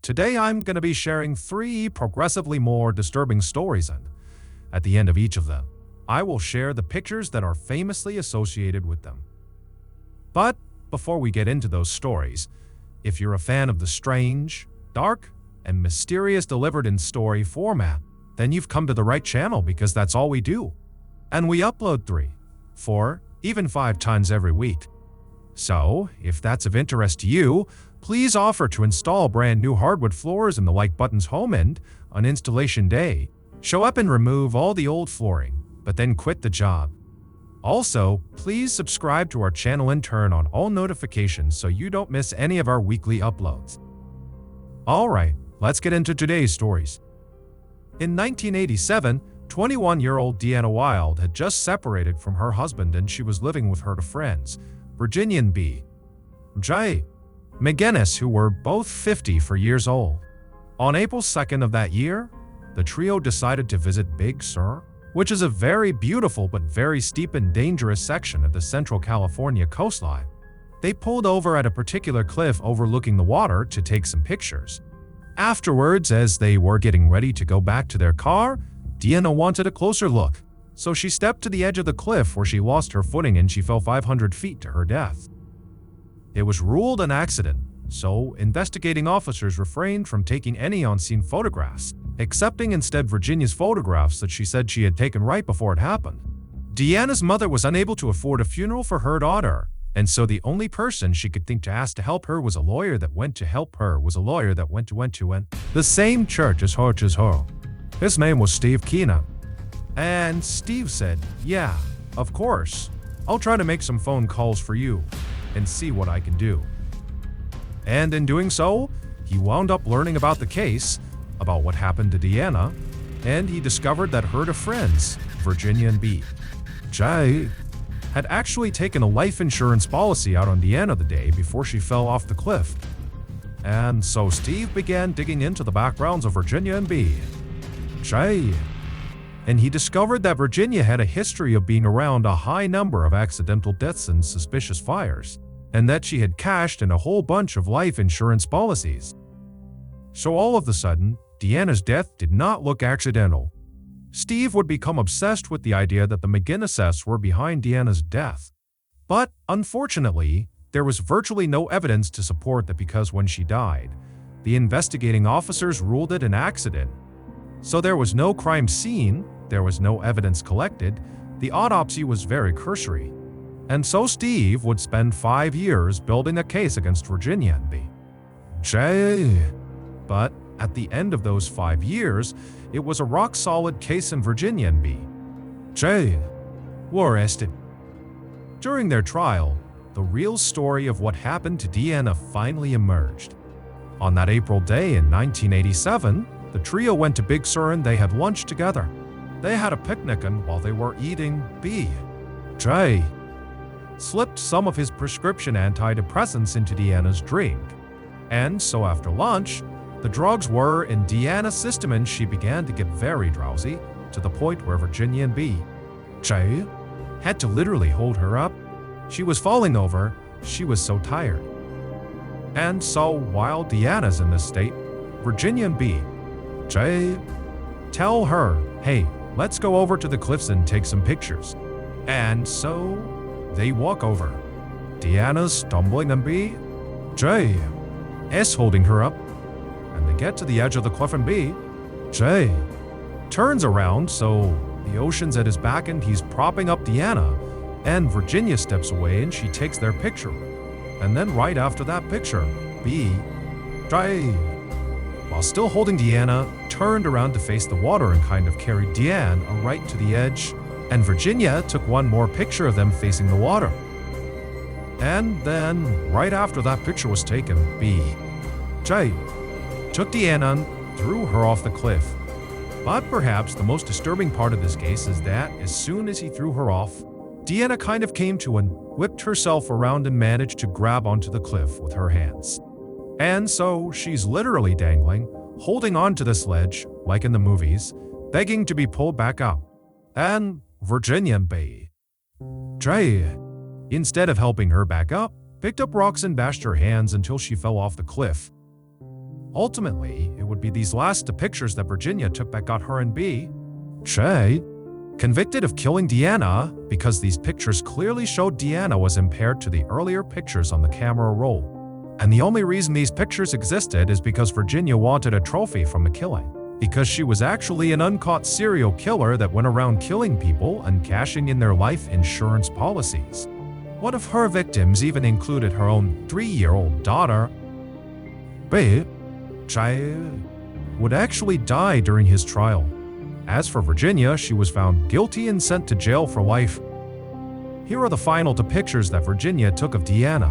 Today I'm going to be sharing 3 progressively more disturbing stories, and at the end of each of them, I will share the pictures that are famously associated with them. But before we get into those stories, if you're a fan of the strange, dark, and mysterious delivered in story format, then you've come to the right channel because that's all we do. And we upload 3, 4, even 5 times every week. So, if that's of interest to you, please offer to install brand new hardwood floors in the like button's home and, on installation day, show up and remove all the old flooring, but then quit the job. Also, please subscribe to our channel and turn on all notifications so you don't miss any of our weekly uploads. Alright, let's get into today's stories. In 1987, 21-year-old Deanna Wild had just separated from her husband and she was living with her two friends, Virginia and J. McGinnis, who were both 54 years old. On April 2nd of that year, the trio decided to visit Big Sur, which is a very beautiful but very steep and dangerous section of the Central California coastline. They pulled over at a particular cliff overlooking the water to take some pictures. Afterwards, as they were getting ready to go back to their car, Deanna wanted a closer look, so she stepped to the edge of the cliff where she lost her footing and she fell 500 feet to her death. It was ruled an accident, so investigating officers refrained from taking any on-scene photographs, accepting instead Virginia's photographs that she said she had taken right before it happened. Deanna's mother was unable to afford a funeral for her daughter, and so the only person she could think to ask to help her was a lawyer that went to the same church as her. His name was Steve Keenan. And Steve said, "Yeah, of course. I'll try to make some phone calls for you and see what I can do." And in doing so, he wound up learning about the case, about what happened to Deanna, and he discovered that her two friends, Virginia and J, had actually taken a life insurance policy out on Deanna the day before she fell off the cliff. And so Steve began digging into the backgrounds of Virginia and J, and he discovered that Virginia had a history of being around a high number of accidental deaths and suspicious fires, and that she had cashed in a whole bunch of life insurance policies. So all of a sudden, Deanna's death did not look accidental. Steve would become obsessed with the idea that the McGinnises were behind Deanna's death. But unfortunately, there was virtually no evidence to support that because when she died, the investigating officers ruled it an accident. So there was no crime scene, there was no evidence collected, the autopsy was very cursory. And so Steve would spend 5 years building a case against Virginia and J. But at the end of those 5 years, it was a rock-solid case and Virginia and J were arrested. During their trial, the real story of what happened to Deanna finally emerged. On that April day in 1987, the trio went to Big Sur and they had lunch together. They had a picnic, and while they were eating, J slipped some of his prescription antidepressants into Deanna's drink. And so after lunch, the drugs were in Deanna's system and she began to get very drowsy, to the point where Virginia and J had to literally hold her up. She was falling over, she was so tired. And so while Deanna's in this state, Virginia and J tell her, "Hey, let's go over to the cliffs and take some pictures." And so they walk over. Deanna's stumbling and J is holding her up. And they get to the edge of the cliff and J turns around so the ocean's at his back and he's propping up Deanna. And Virginia steps away and she takes their picture. And then right after that picture, J, while still holding Deanna, turned around to face the water and kind of carried Deanna right to the edge, and Virginia took one more picture of them facing the water. And then, right after that picture was taken, J took Deanna and threw her off the cliff. But perhaps the most disturbing part of this case is that as soon as he threw her off, Deanna kind of came to and whipped herself around and managed to grab onto the cliff with her hands. And so she's literally dangling, holding onto this ledge, like in the movies, begging to be pulled back up. And Virginia and J, instead of helping her back up, picked up rocks and bashed her hands until she fell off the cliff. Ultimately, it would be these last two pictures that Virginia took that got her and B. Che convicted of killing Deanna because these pictures clearly showed Deanna was impaired to the earlier pictures on the camera roll. And the only reason these pictures existed is because Virginia wanted a trophy from the killing. Because she was actually an uncaught serial killer that went around killing people and cashing in their life insurance policies. One of her victims even included her own 3-year-old daughter. But Child would actually die during his trial. As for Virginia, she was found guilty and sent to jail for life. Here are the final two pictures that Virginia took of Deanna.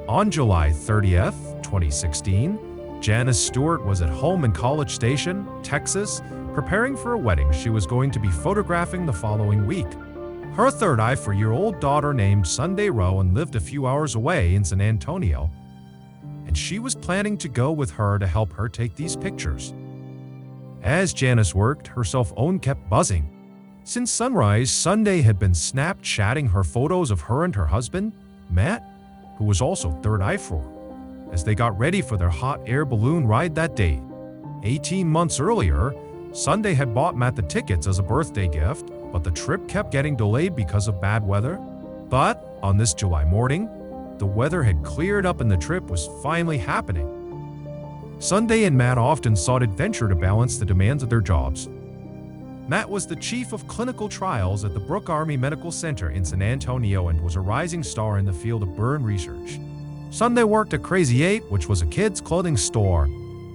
On July 30th, 2016, Janice Stewart was at home in College Station, Texas, preparing for a wedding she was going to be photographing the following week. Her 34-year-old daughter named Sunday Rowan lived a few hours away in San Antonio, and she was planning to go with her to help her take these pictures. As Janice worked, her cell phone kept buzzing. Since sunrise, Sunday had been Snapchatting her photos of her and her husband, Matt, who was also third eye for, as they got ready for their hot air balloon ride that day. 18 months earlier, Sunday had bought Matt the tickets as a birthday gift, but the trip kept getting delayed because of bad weather. But on this July morning, the weather had cleared up and the trip was finally happening. Sunday and Matt often sought adventure to balance the demands of their jobs. Matt was the chief of clinical trials at the Brooke Army Medical Center in San Antonio and was a rising star in the field of burn research. Sunday worked at Crazy 8, which was a kids' clothing store,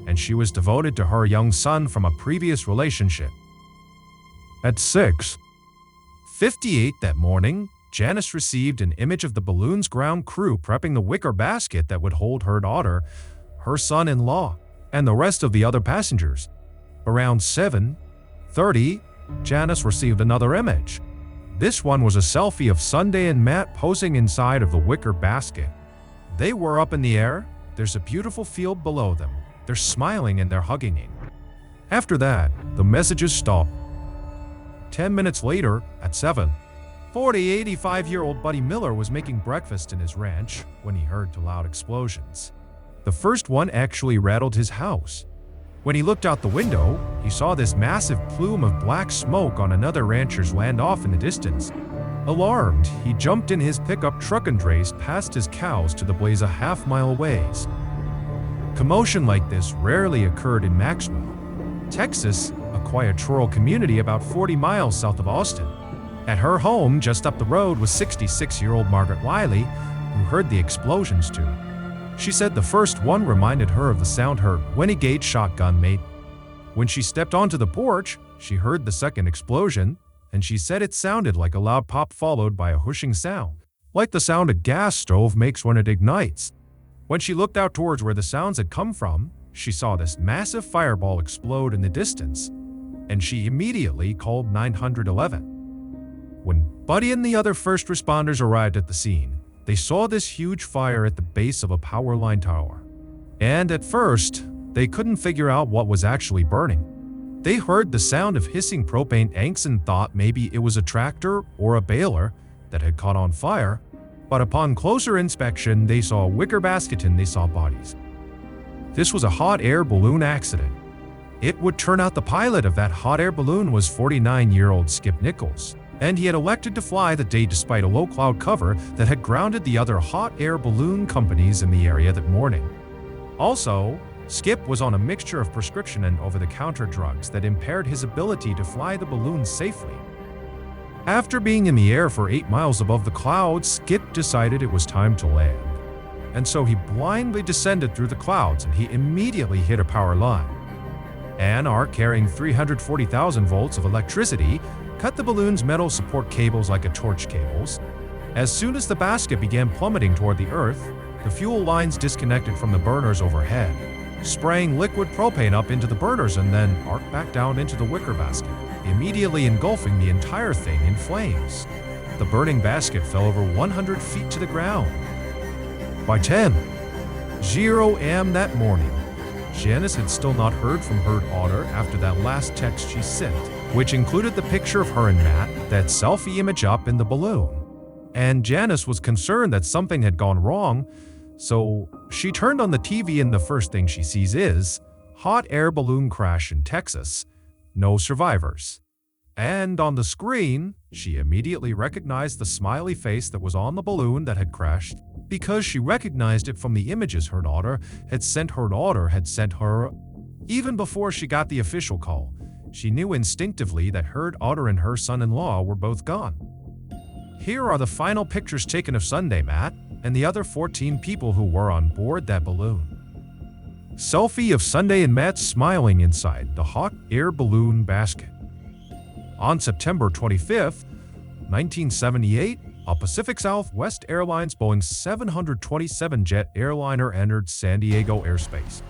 and she was devoted to her young son from a previous relationship. At 6:58 that morning, Janice received an image of the balloon's ground crew prepping the wicker basket that would hold her daughter, her son-in-law, and the rest of the other passengers. Around 7:30, Janice received another image. This one was a selfie of Sunday and Matt posing inside of the wicker basket. They were up in the air. There's a beautiful field below them. They're smiling and they're hugging it. After that, the messages stopped. 10 minutes later, at 7:40, 85-year-old Buddy Miller was making breakfast in his ranch when he heard two loud explosions. The first one actually rattled his house. When he looked out the window, he saw this massive plume of black smoke on another rancher's land off in the distance. Alarmed, he jumped in his pickup truck and raced past his cows to the blaze a half-mile away. Commotion like this rarely occurred in Maxwell, Texas, a quiet rural community about 40 miles south of Austin. At her home just up the road was 66-year-old Margaret Wiley, who heard the explosions too. She said the first one reminded her of the sound her 20-gauge shotgun made. When she stepped onto the porch, she heard the second explosion, and she said it sounded like a loud pop followed by a whooshing sound, like the sound a gas stove makes when it ignites. When she looked out towards where the sounds had come from, she saw this massive fireball explode in the distance, and she immediately called 911. When Buddy and the other first responders arrived at the scene, they saw this huge fire at the base of a power line tower. And at first, they couldn't figure out what was actually burning. They heard the sound of hissing propane tanks and thought maybe it was a tractor or a baler that had caught on fire, but upon closer inspection, they saw a wicker basket and they saw bodies. This was a hot air balloon accident. It would turn out the pilot of that hot air balloon was 49-year-old Skip Nichols, and he had elected to fly the day despite a low cloud cover that had grounded the other hot air balloon companies in the area that morning. Also, Skip was on a mixture of prescription and over-the-counter drugs that impaired his ability to fly the balloon safely. After being in the air for 8 miles above the clouds, Skip decided it was time to land. And so he blindly descended through the clouds and he immediately hit a power line. An arc carrying 340,000 volts of electricity cut the balloon's metal support cables like a torch cables. As soon as the basket began plummeting toward the earth, the fuel lines disconnected from the burners overhead, spraying liquid propane up into the burners and then arced back down into the wicker basket, immediately engulfing the entire thing in flames. The burning basket fell over 100 feet to the ground. By 10:00 a.m. that morning, Janice had still not heard from her daughter after that last text she sent, which included the picture of her and Matt, that selfie image up in the balloon. And Janice was concerned that something had gone wrong, so She turned on the TV and the first thing she sees is hot air balloon crash in Texas. No survivors. And on the screen, she immediately recognized the smiley face that was on the balloon that had crashed because she recognized it from the images her daughter had sent her. Even before she got the official call, she knew instinctively that her daughter and her son-in-law were both gone. Here are the final pictures taken of Sunday Matt and the other 14 people who were on board that balloon. Selfie of Sunday and Matt smiling inside the hot air balloon basket. On September 25th, 1978, a Pacific Southwest Airlines Boeing 727 jet airliner entered San Diego airspace.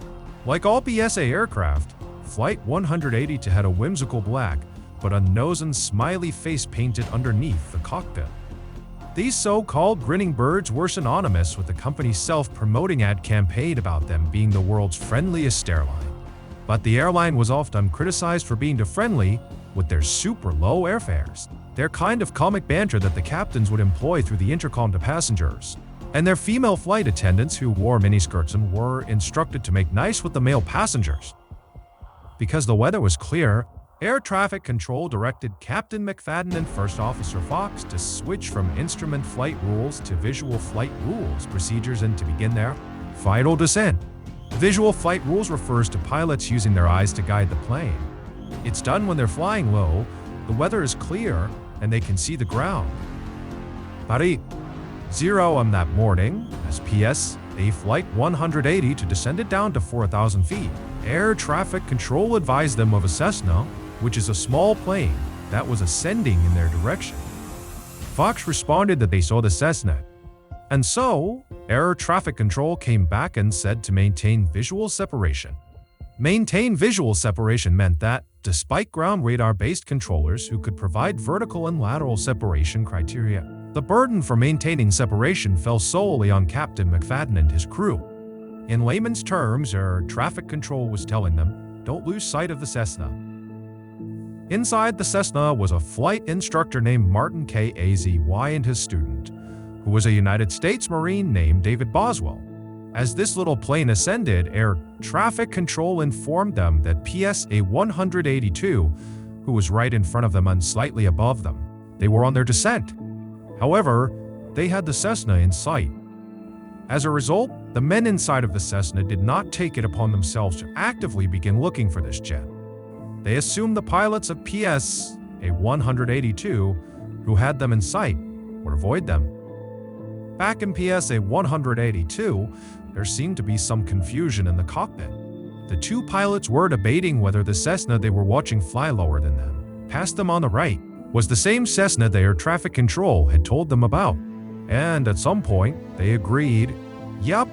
Like all PSA aircraft, Flight 180 had a whimsical black but unnoticed smiley face painted underneath the cockpit. These so-called grinning birds were synonymous with the company's self-promoting ad campaign about them being the world's friendliest airline. But the airline was often criticized for being too friendly with their super low airfares, their kind of comic banter that the captains would employ through the intercom to passengers, and their female flight attendants who wore miniskirts and were instructed to make nice with the male passengers. Because the weather was clear, Air Traffic Control directed Captain McFadden and First Officer Fox to switch from instrument flight rules to visual flight rules procedures and to begin their final descent. Visual flight rules refers to pilots using their eyes to guide the plane. It's done when they're flying low, the weather is clear, and they can see the ground. Paris 0 on that morning, as PSA Flight 180 descended down to 4,000 feet. Air Traffic Control advised them of a Cessna, which is a small plane, that was ascending in their direction. Fox responded that they saw the Cessna. And so, Air Traffic Control came back and said to maintain visual separation. Maintain visual separation meant that, despite ground radar-based controllers who could provide vertical and lateral separation criteria, the burden for maintaining separation fell solely on Captain McFadden and his crew. In layman's terms, Air Traffic Control was telling them, don't lose sight of the Cessna. Inside the Cessna was a flight instructor named Martin Kazy and his student, who was a United States Marine named David Boswell. As this little plane ascended, Air Traffic Control informed them that PSA 182, who was right in front of them and slightly above them, they were on their descent. However, they had the Cessna in sight. As a result, the men inside of the Cessna did not take it upon themselves to actively begin looking for this jet. They assumed the pilots of PSA 182, who had them in sight, would avoid them. Back in PSA 182, there seemed to be some confusion in the cockpit. The two pilots were debating whether the Cessna they were watching fly lower than them, past them on the right, was the same Cessna the Air Traffic Control had told them about. And at some point, they agreed, yep,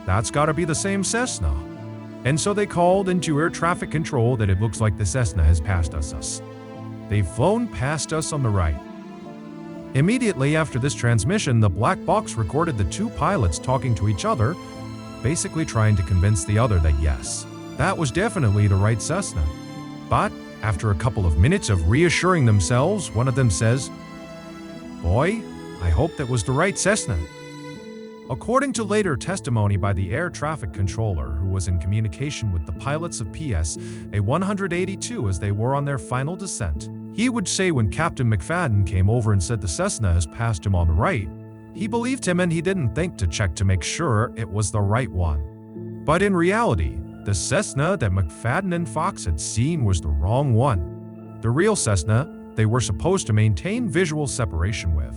that's gotta be the same Cessna. And so they called into Air Traffic Control that it looks like the Cessna has passed us. They've flown past us on the right. Immediately after this transmission, the black box recorded the two pilots talking to each other, basically trying to convince the other that yes, that was definitely the right Cessna. But after a couple of minutes of reassuring themselves, one of them says, "Boy, I hope that was the right Cessna." According to later testimony by the air traffic controller who was in communication with the pilots of PSA 182 as they were on their final descent, he would say when Captain McFadden came over and said the Cessna has passed him on the right, he believed him and he didn't think to check to make sure it was the right one. But in reality, the Cessna that McFadden and Fox had seen was the wrong one. The real Cessna they were supposed to maintain visual separation with,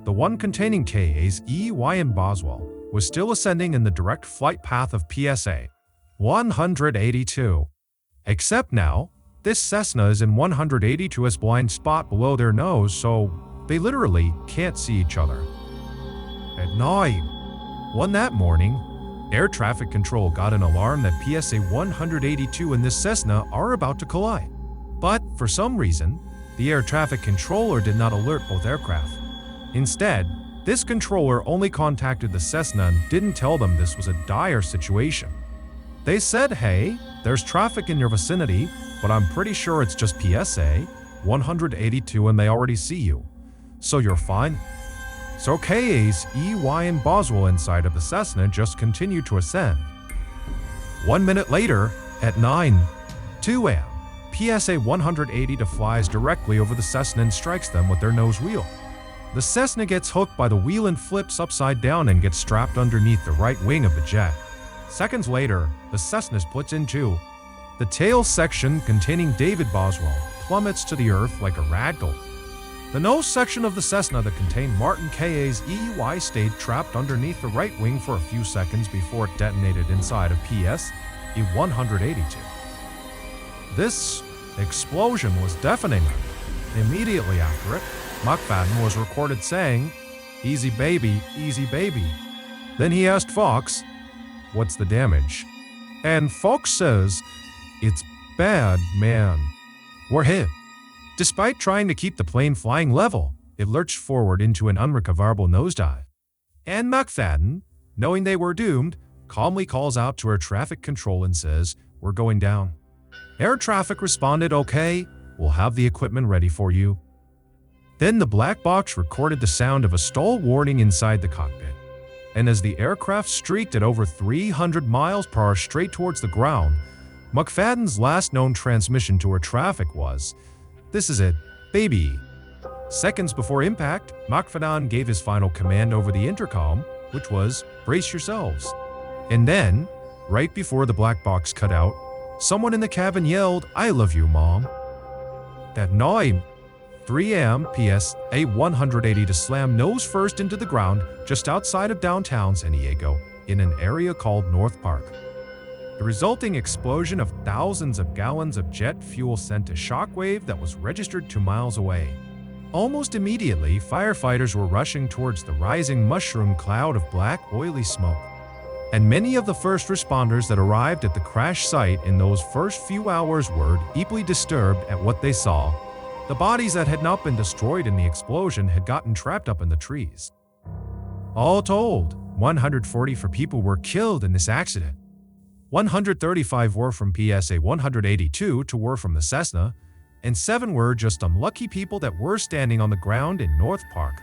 the one containing Kazy and Boswell, was still ascending in the direct flight path of PSA 182. Except now, this Cessna is in 182's blind spot below their nose, so they literally can't see each other. At night, that morning, Air Traffic Control got an alarm that PSA 182 and this Cessna are about to collide. But for some reason, the air traffic controller did not alert both aircraft. Instead, this controller only contacted the Cessna and didn't tell them this was a dire situation. They said, "Hey, there's traffic in your vicinity, but I'm pretty sure it's just PSA 182 and they already see you. So you're fine." So KA's EY and Boswell inside of the Cessna just continued to ascend. 1 minute later, at 9:02 a.m., PSA 180 flies directly over the Cessna and strikes them with their nose wheel. The Cessna gets hooked by the wheel and flips upside down and gets strapped underneath the right wing of the jet. Seconds later, the Cessna splits in two. The tail section containing David Boswell plummets to the earth like a ragdoll. The nose section of the Cessna that contained Martin KA's EY stayed trapped underneath the right wing for a few seconds before it detonated inside of PSA 182. This explosion was deafening. Immediately after it, McFadden was recorded saying, easy baby," Then he asked Fox, "What's the damage?" And Fox says, "It's bad, man. We're hit." Despite trying to keep the plane flying level, it lurched forward into an unrecoverable nosedive. And McFadden, knowing they were doomed, calmly calls out to air traffic control and says, "We're going down." Air traffic responded, "Okay, we'll have the equipment ready for you." Then the black box recorded the sound of a stall warning inside the cockpit. And as the aircraft streaked at over 300 miles per hour straight towards the ground, McFadden's last known transmission to air traffic was, "This is it, baby." Seconds before impact, McFadden gave his final command over the intercom, which was, "Brace yourselves." And then, right before the black box cut out, someone in the cabin yelled, "I love you, Mom." That night, 3 a.m. PSA 180 to slam nose first into the ground just outside of downtown San Diego in an area called North Park. The resulting explosion of thousands of gallons of jet fuel sent a shockwave that was registered 2 miles away. Almost immediately, firefighters were rushing towards the rising mushroom cloud of black, oily smoke. And many of the first responders that arrived at the crash site in those first few hours were deeply disturbed at what they saw. The bodies that had not been destroyed in the explosion had gotten trapped up in the trees. All told, 144 people were killed in this accident. 135 were from PSA 182 to were from the Cessna, and 7 were just unlucky people that were standing on the ground in North Park.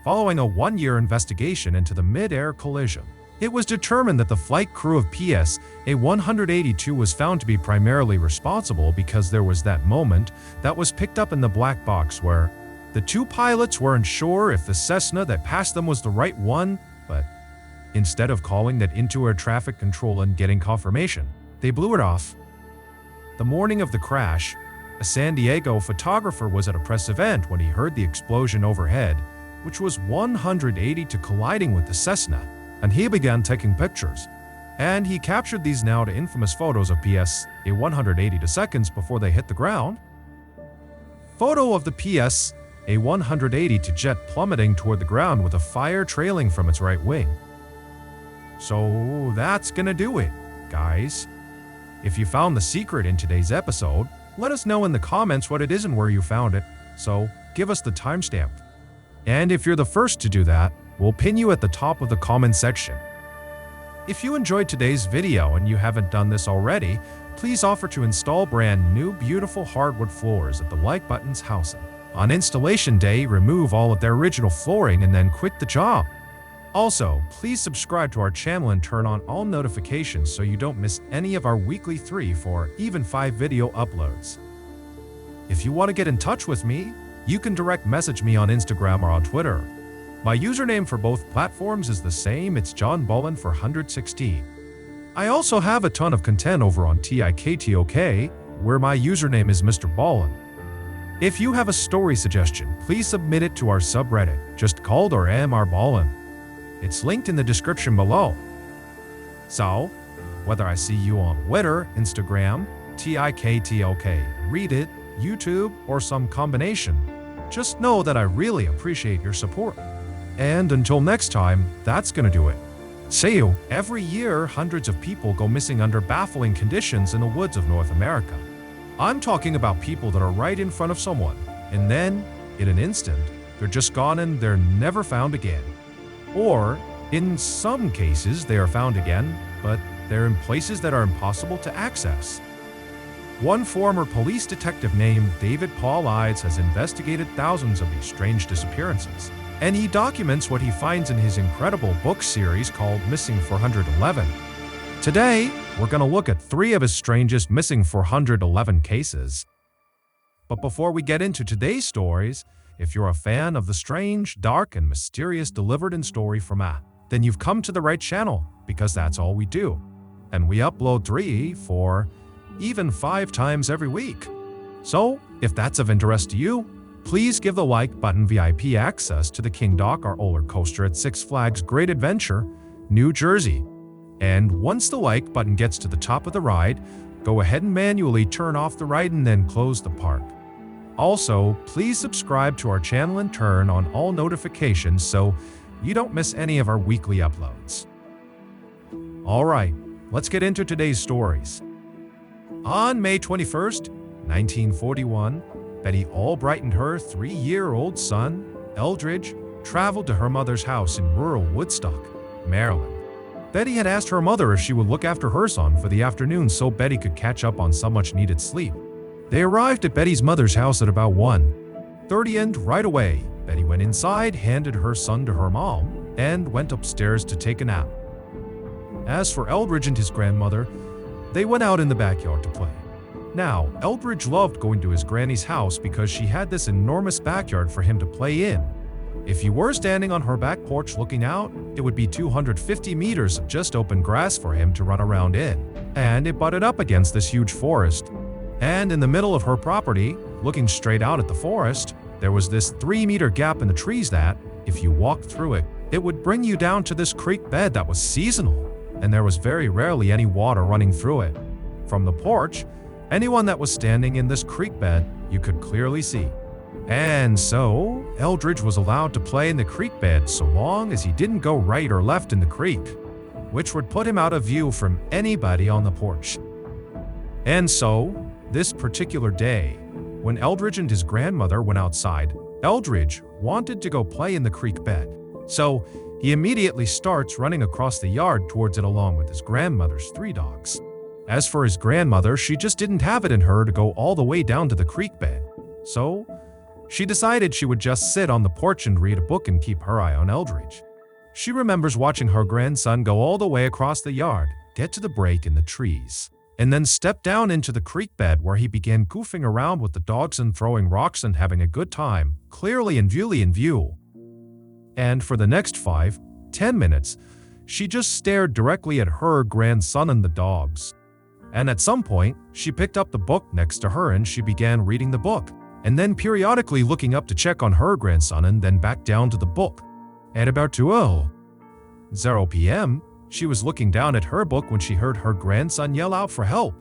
Following a 1-year investigation into the mid-air collision, it was determined that the flight crew of PSA 182 was found to be primarily responsible because there was that moment that was picked up in the black box where the 2 pilots weren't sure if the Cessna that passed them was the right one, but instead of calling that into air traffic control and getting confirmation, they blew it off. The morning of the crash, a San Diego photographer was at a press event when he heard the explosion overhead, which was 180 to colliding with the Cessna, and he began taking pictures. And he captured these now to infamous photos of PSA 180 seconds before they hit the ground. Photo of the PSA 180 jet plummeting toward the ground with a fire trailing from its right wing. So that's gonna do it, guys. If you found the secret in today's episode, let us know in the comments what it is and where you found it, so give us the timestamp. And if you're the first to do that, we'll pin you at the top of the comment section. If you enjoyed today's video and you haven't done this already, please offer to install brand new beautiful hardwood floors at the like button's house. On installation day, remove all of their original flooring and then quit the job. Also, please subscribe to our channel and turn on all notifications so you don't miss any of our weekly 3, 4, even 5 video uploads. If you want to get in touch with me, you can direct message me on Instagram or on Twitter. My username for both platforms is the same, it's JohnBallen416. I also have a ton of content over on TikTok, where my username is MrBallen. If you have a story suggestion, please submit it to our subreddit, just called or MrBallen. It's linked in the description below. So, whether I see you on Twitter, Instagram, TikTok, Reddit, YouTube, or some combination, just know that I really appreciate your support. And until next time, that's gonna do it. See you. Every year, hundreds of people go missing under baffling conditions in the woods of North America. I'm talking about people that are right in front of someone, and then, in an instant, they're just gone and they're never found again. Or, in some cases, they are found again, but they're in places that are impossible to access. One former police detective named David Paul Ides has investigated thousands of these strange disappearances. and he documents what he finds in his incredible book series called Missing 411. Today, we're going to look at 3 of his strangest Missing 411 cases. But before we get into today's stories, if you're a fan of the strange, dark, and mysterious delivered in story format, then you've come to the right channel, because that's all we do. And we upload 3, 4, even 5 times every week. So, if that's of interest to you, please give the like button. VIP access to the King Doc roller coaster at Six Flags Great Adventure, New Jersey. And once the like button gets to the top of the ride, go ahead and manually turn off the ride and then close the park. Also, please subscribe to our channel and turn on all notifications so you don't miss any of our weekly uploads. Alright, let's get into today's stories. On May 21st, 1941, Betty Albright and her 3-year-old son, Eldridge, traveled to her mother's house in rural Woodstock, Maryland. Betty had asked her mother if she would look after her son for the afternoon so Betty could catch up on some much-needed sleep. They arrived at Betty's mother's house at about 1:30 and right away, Betty went inside, handed her son to her mom, and went upstairs to take a nap. As for Eldridge and his grandmother, they went out in the backyard to play. Now, Eldridge loved going to his granny's house because she had this enormous backyard for him to play in. If you were standing on her back porch looking out, it would be 250 meters of just open grass for him to run around in, and it butted up against this huge forest. And in the middle of her property, looking straight out at the forest, there was this 3-meter gap in the trees that, if you walked through it, it would bring you down to this creek bed that was seasonal, and there was very rarely any water running through it. From the porch, anyone that was standing in this creek bed, you could clearly see. And so, Eldridge was allowed to play in the creek bed so long as he didn't go right or left in the creek, which would put him out of view from anybody on the porch. And so, this particular day, when Eldridge and his grandmother went outside, Eldridge wanted to go play in the creek bed. So, he immediately starts running across the yard towards it along with his grandmother's 3 dogs. As for his grandmother, she just didn't have it in her to go all the way down to the creek bed. So, she decided she would just sit on the porch and read a book and keep her eye on Eldridge. She remembers watching her grandson go all the way across the yard, get to the break in the trees, and then step down into the creek bed where he began goofing around with the dogs and throwing rocks and having a good time, clearly in view. And for the next 5-10 minutes, she just stared directly at her grandson and the dogs. And at some point, she picked up the book next to her and she began reading the book, and then periodically looking up to check on her grandson and then back down to the book. At about 2:00 p.m., she was looking down at her book when she heard her grandson yell out for help.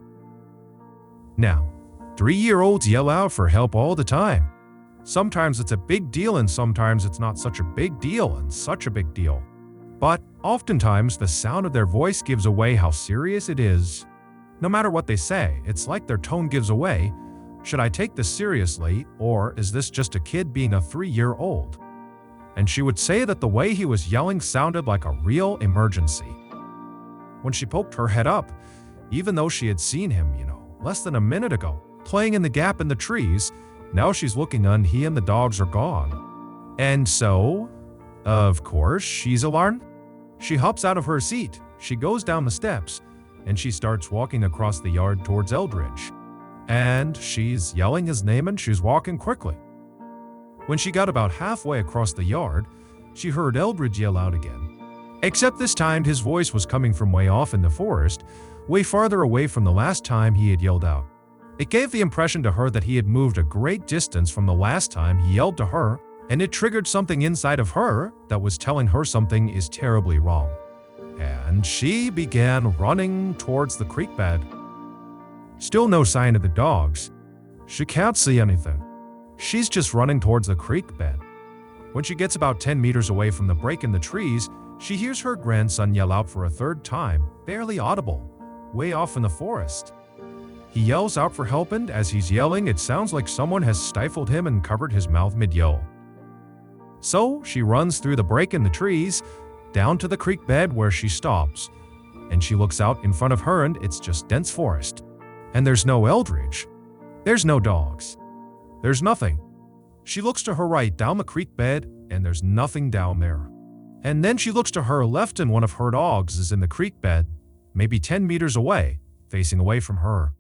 Now, 3-year-olds yell out for help all the time. Sometimes it's a big deal and sometimes it's not such a big deal and such a big deal. But oftentimes the sound of their voice gives away how serious it is. No matter what they say, it's like their tone gives away, should I take this seriously, or is this just a kid being a 3-year-old? And she would say that the way he was yelling sounded like a real emergency. When she poked her head up, even though she had seen him, less than a minute ago, playing in the gap in the trees, now she's looking and he and the dogs are gone. And so, of course, she's alarmed. She hops out of her seat, she goes down the steps, and she starts walking across the yard towards Eldridge. And she's yelling his name and she's walking quickly. When she got about halfway across the yard, she heard Eldridge yell out again. Except this time his voice was coming from way off in the forest, way farther away from the last time he had yelled out. It gave the impression to her that he had moved a great distance from the last time he yelled to her, and it triggered something inside of her that was telling her something is terribly wrong. And she began running towards the creek bed. Still no sign of the dogs. She can't see anything. She's just running towards the creek bed. When she gets about 10 meters away from the break in the trees, she hears her grandson yell out for a 3rd time, barely audible, way off in the forest. He yells out for help, and as he's yelling, it sounds like someone has stifled him and covered his mouth mid-yell. So she runs through the break in the trees, down to the creek bed where she stops, and she looks out in front of her and it's just dense forest. And there's no Eldridge. There's no dogs. There's nothing. She looks to her right down the creek bed, and there's nothing down there. And then she looks to her left and one of her dogs is in the creek bed, maybe 10 meters away, facing away from her.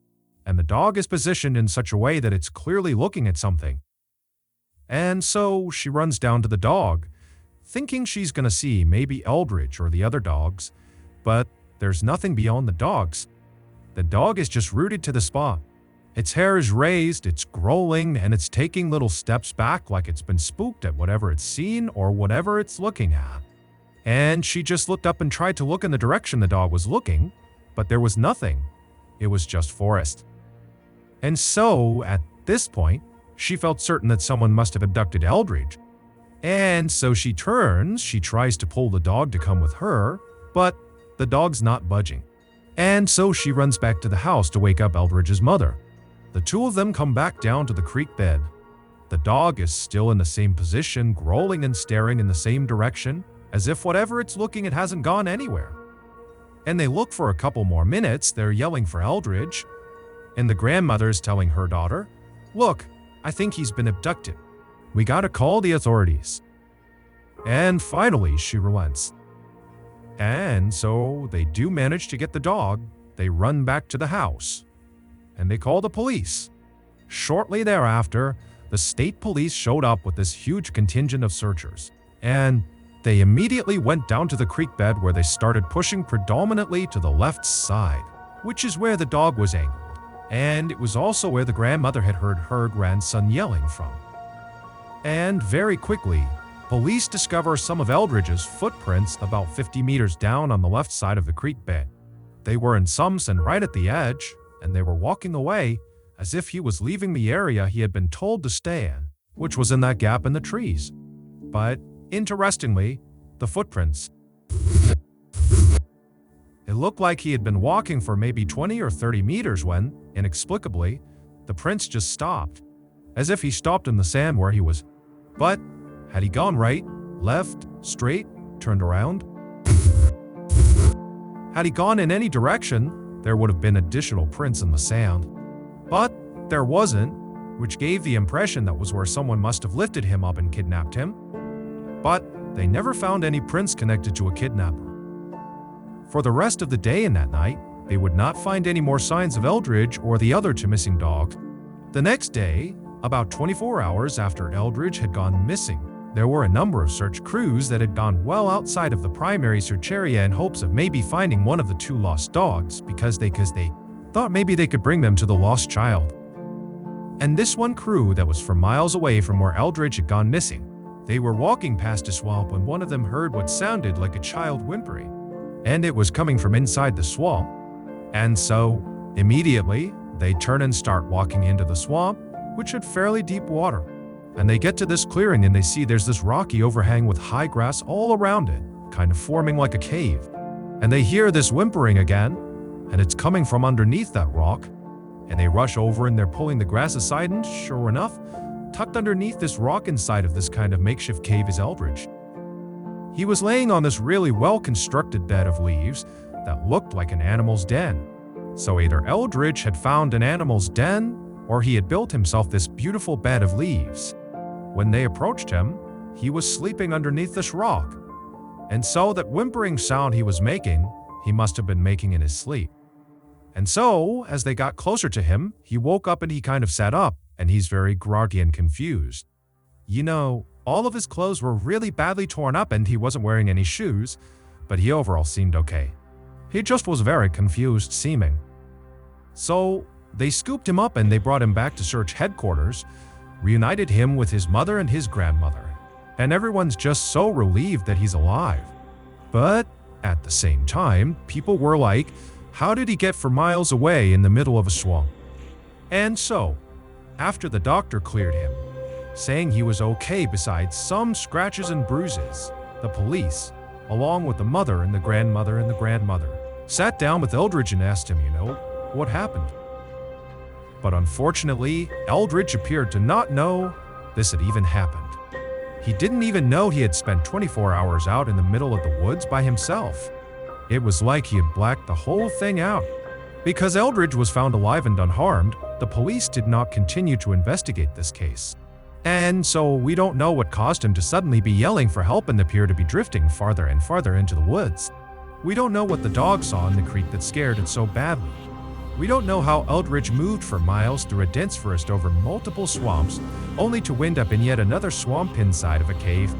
And the dog is positioned in such a way that it's clearly looking at something. And so she runs down to the dog, thinking she's gonna see maybe Eldridge or the other dogs, but there's nothing beyond the dogs. The dog is just rooted to the spot. Its hair is raised, it's growling, and it's taking little steps back like it's been spooked at whatever it's seen or whatever it's looking at. And she just looked up and tried to look in the direction the dog was looking, but there was nothing. It was just forest. And so, at this point, she felt certain that someone must have abducted Eldridge. And so she turns, she tries to pull the dog to come with her, but the dog's not budging. And so she runs back to the house to wake up Eldridge's mother. The two of them come back down to the creek bed. The dog is still in the same position, growling and staring in the same direction, as if whatever it's looking at hasn't gone anywhere. And they look for a couple more minutes, they're yelling for Eldridge, and the grandmother's telling her daughter, "Look, I think he's been abducted. We gotta call the authorities." And finally, she relents. And so they do manage to get the dog. They run back to the house, and they call the police. Shortly thereafter, the state police showed up with this huge contingent of searchers, and they immediately went down to the creek bed where they started pushing predominantly to the left side, which is where the dog was angled, and it was also where the grandmother had heard her grandson yelling from. And very quickly, police discover some of Eldridge's footprints about 50 meters down on the left side of the creek bed. They were in some sense right at the edge, and they were walking away as if he was leaving the area he had been told to stay in, which was in that gap in the trees. But interestingly, the footprints, it looked like he had been walking for maybe 20 or 30 meters when, inexplicably, the prints just stopped, as if he stopped in the sand where he was. But had he gone right, left, straight, turned around? Had he gone in any direction, there would have been additional prints in the sand. But there wasn't, which gave the impression that was where someone must have lifted him up and kidnapped him. But they never found any prints connected to a kidnapper. For the rest of the day and that night, they would not find any more signs of Eldridge or the other two missing dogs. The next day, about 24 hours after Eldridge had gone missing, there were a number of search crews that had gone well outside of the primary search area in hopes of maybe finding one of the two lost dogs because they thought maybe they could bring them to the lost child. And this one crew that was from miles away from where Eldridge had gone missing, they were walking past a swamp when one of them heard what sounded like a child whimpering, and it was coming from inside the swamp. And so, immediately, they turn and start walking into the swamp, which had fairly deep water. And they get to this clearing and they see there's this rocky overhang with high grass all around it, kind of forming like a cave. And they hear this whimpering again, and it's coming from underneath that rock. And they rush over and they're pulling the grass aside, and sure enough, tucked underneath this rock inside of this kind of makeshift cave is Eldridge. He was laying on this really well-constructed bed of leaves that looked like an animal's den. So either Eldridge had found an animal's den, or he had built himself this beautiful bed of leaves. When they approached him, he was sleeping underneath this rock. And so that whimpering sound he was making, he must have been making in his sleep. And so, as they got closer to him, he woke up and he kind of sat up, and he's very groggy and confused. You know, all of his clothes were really badly torn up and he wasn't wearing any shoes, but he overall seemed okay. He just was very confused seeming. So, they scooped him up and they brought him back to search headquarters, reunited him with his mother and his grandmother, and everyone's just so relieved that he's alive. But at the same time, people were like, how did he get for miles away in the middle of a swamp? And so, after the doctor cleared him, saying he was okay besides some scratches and bruises, the police, along with the mother and the grandmother, sat down with Eldridge and asked him, what happened? But unfortunately, Eldridge appeared to not know this had even happened. He didn't even know he had spent 24 hours out in the middle of the woods by himself. It was like he had blacked the whole thing out. Because Eldridge was found alive and unharmed, the police did not continue to investigate this case. And so we don't know what caused him to suddenly be yelling for help and appear to be drifting farther and farther into the woods. We don't know what the dog saw in the creek that scared it so badly. We don't know how Eldridge moved for miles through a dense forest over multiple swamps, only to wind up in yet another swamp inside of a cave.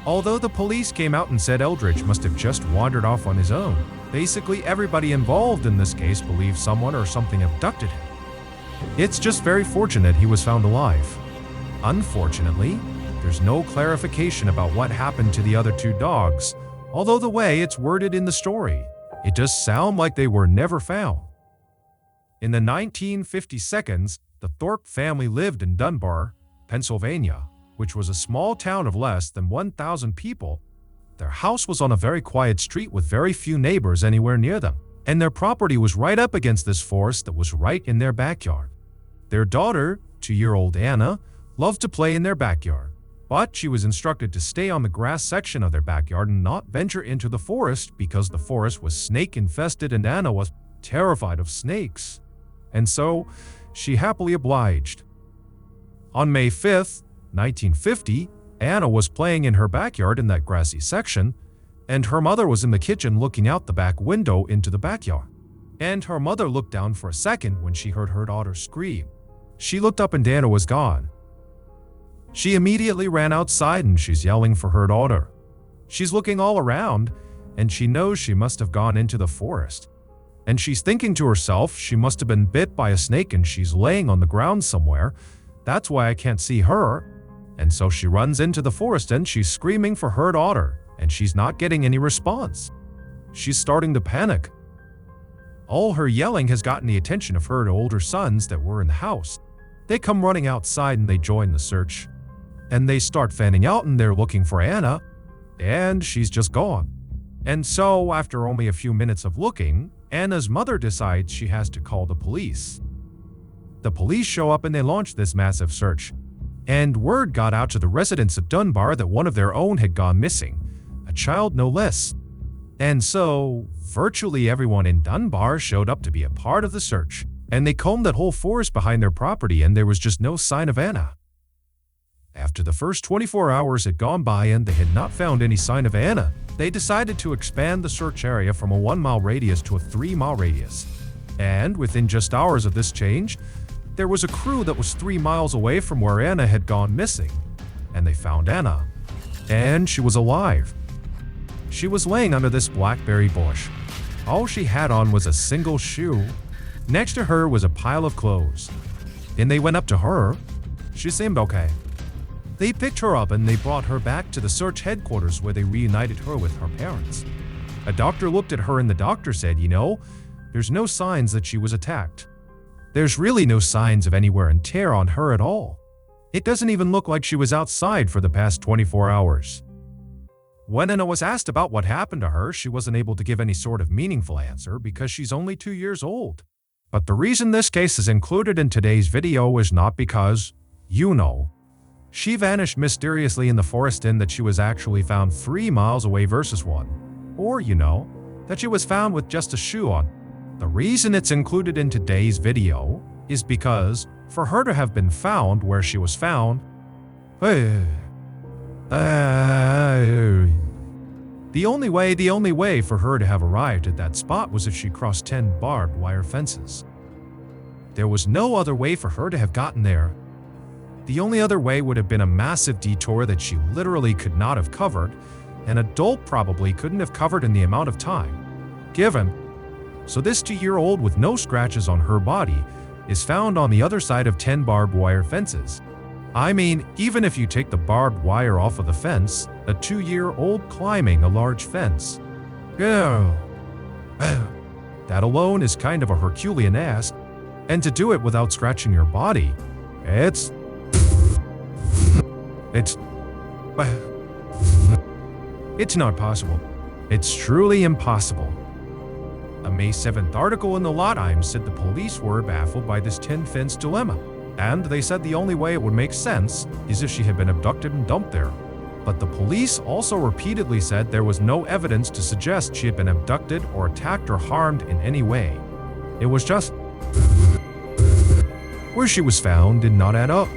Although the police came out and said Eldridge must have just wandered off on his own, basically everybody involved in this case believes someone or something abducted him. It's just very fortunate he was found alive. Unfortunately, there's no clarification about what happened to the other two dogs, although the way it's worded in the story, it does sound like they were never found. In the 1952s, the Thorpe family lived in Dunbar, Pennsylvania, which was a small town of less than 1,000 people. Their house was on a very quiet street with very few neighbors anywhere near them, and their property was right up against this forest that was right in their backyard. Their daughter, 2-year-old Anna, loved to play in their backyard, but she was instructed to stay on the grass section of their backyard and not venture into the forest because the forest was snake-infested and Anna was terrified of snakes. And so, she happily obliged. On May 5th, 1950, Anna was playing in her backyard in that grassy section, and her mother was in the kitchen looking out the back window into the backyard. And her mother looked down for a second when she heard her daughter scream. She looked up and Anna was gone. She immediately ran outside and she's yelling for her daughter. She's looking all around, and she knows she must have gone into the forest. And she's thinking to herself she must have been bit by a snake and she's laying on the ground somewhere. That's why I can't see her. And so she runs into the forest and she's screaming for her daughter, and she's not getting any response. She's starting to panic. All her yelling has gotten the attention of her older sons that were in the house. They come running outside and they join the search. And they start fanning out and they're looking for Anna, and she's just gone. And so, after only a few minutes of looking, Anna's mother decides she has to call the police. The police show up and they launch this massive search. And word got out to the residents of Dunbar that one of their own had gone missing, a child no less. And so, virtually everyone in Dunbar showed up to be a part of the search, and they combed that whole forest behind their property and there was just no sign of Anna. After the first 24 hours had gone by and they had not found any sign of Anna, they decided to expand the search area from a 1-mile radius to a 3-mile radius. And within just hours of this change, there was a crew that was 3 miles away from where Anna had gone missing, and they found Anna. And she was alive. She was laying under this blackberry bush. All she had on was a single shoe. Next to her was a pile of clothes. And they went up to her. She seemed okay. They picked her up and they brought her back to the search headquarters where they reunited her with her parents. A doctor looked at her and the doctor said, there's no signs that she was attacked. There's really no signs of any wear and tear on her at all. It doesn't even look like she was outside for the past 24 hours. When Anna was asked about what happened to her, she wasn't able to give any sort of meaningful answer because she's only 2 years old. But the reason this case is included in today's video is not because, she vanished mysteriously in the forest and that she was actually found 3 miles away versus 1. Or, that she was found with just a shoe on. The reason it's included in today's video is because, for her to have been found where she was found, the only way for her to have arrived at that spot was if she crossed 10 barbed wire fences. There was no other way for her to have gotten there. The only other way would have been a massive detour that she literally could not have covered, an adult probably couldn't have covered in the amount of time given. So this 2-year-old with no scratches on her body is found on the other side of 10 barbed wire fences. I mean, even if you take the barbed wire off of the fence, a 2-year-old climbing a large fence. That alone is kind of a Herculean ask, and to do it without scratching your body, it's not possible. It's truly impossible. A May 7th article in the Law Times said the police were baffled by this tin fence dilemma, and they said the only way it would make sense is if she had been abducted and dumped there. But the police also repeatedly said there was no evidence to suggest she had been abducted or attacked or harmed in any way. It was just where she was found did not add up.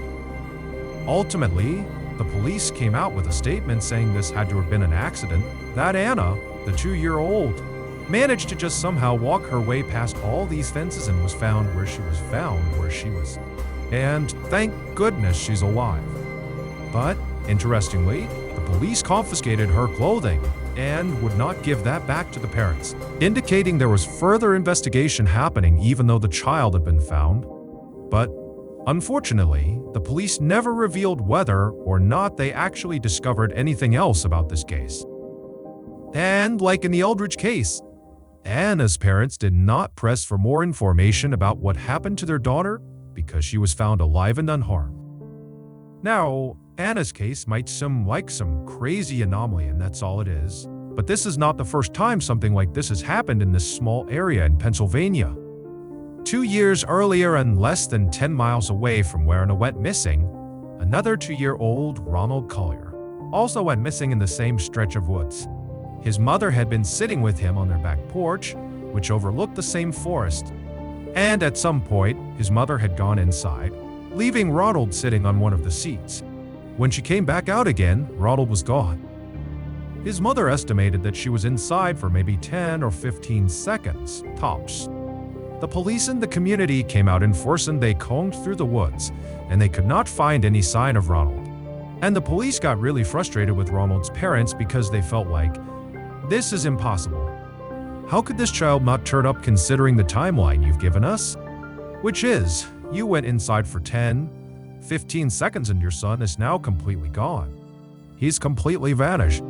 Ultimately, the police came out with a statement saying this had to have been an accident, that Anna, the 2-year-old, managed to just somehow walk her way past all these fences and was found where she was. And thank goodness she's alive. But, interestingly, the police confiscated her clothing and would not give that back to the parents, indicating there was further investigation happening even though the child had been found. But, unfortunately, the police never revealed whether or not they actually discovered anything else about this case. And like in the Eldridge case, Anna's parents did not press for more information about what happened to their daughter because she was found alive and unharmed. Now, Anna's case might seem like some crazy anomaly, and that's all it is, but this is not the first time something like this has happened in this small area in Pennsylvania. 2 years earlier and less than 10 miles away from where Anna went missing, another 2-year-old Ronald Collier also went missing in the same stretch of woods. His mother had been sitting with him on their back porch, which overlooked the same forest. And at some point, his mother had gone inside, leaving Ronald sitting on one of the seats. When she came back out again, Ronald was gone. His mother estimated that she was inside for maybe 10 or 15 seconds, tops. The police in the community came out in force and they combed through the woods, and they could not find any sign of Ronald. And the police got really frustrated with Ronald's parents because they felt like, this is impossible. How could this child not turn up considering the timeline you've given us? Which is, you went inside for 10, 15 seconds and your son is now completely gone. He's completely vanished.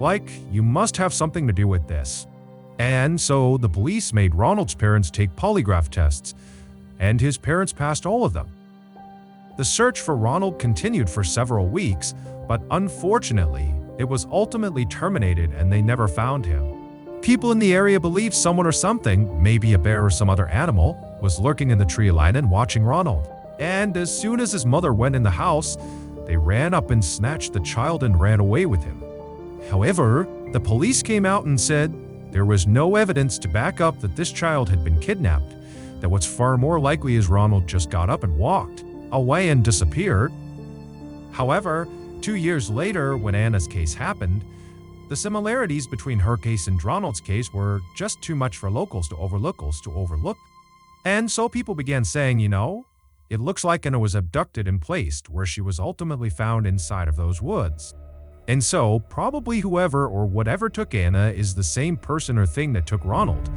Like, you must have something to do with this. And so the police made Ronald's parents take polygraph tests, and his parents passed all of them. The search for Ronald continued for several weeks, but unfortunately, it was ultimately terminated and they never found him. People in the area believed someone or something, maybe a bear or some other animal, was lurking in the tree line and watching Ronald. And as soon as his mother went in the house, they ran up and snatched the child and ran away with him. However, the police came out and said there was no evidence to back up that this child had been kidnapped, that what's far more likely is Ronald just got up and walked away and disappeared. However, 2 years later, when Anna's case happened, the similarities between her case and Ronald's case were just too much for locals to overlook. And so people began saying, it looks like Anna was abducted and placed where she was ultimately found inside of those woods. And so, probably whoever or whatever took Anna is the same person or thing that took Ronald,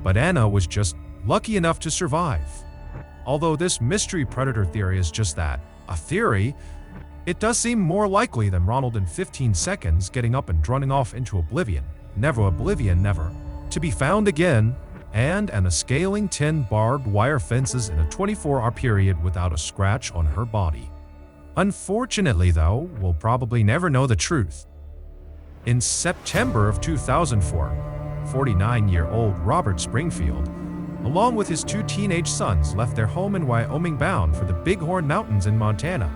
but Anna was just lucky enough to survive. Although this mystery predator theory is just that, a theory, it does seem more likely than Ronald in 15 seconds getting up and running off into oblivion, never, to be found again, and Anna scaling 10 barbed wire fences in a 24-hour period without a scratch on her body. Unfortunately, though, we'll probably never know the truth. In September of 2004, 49-year-old Robert Springfield, along with his 2 teenage sons, left their home in Wyoming bound for the Bighorn Mountains in Montana.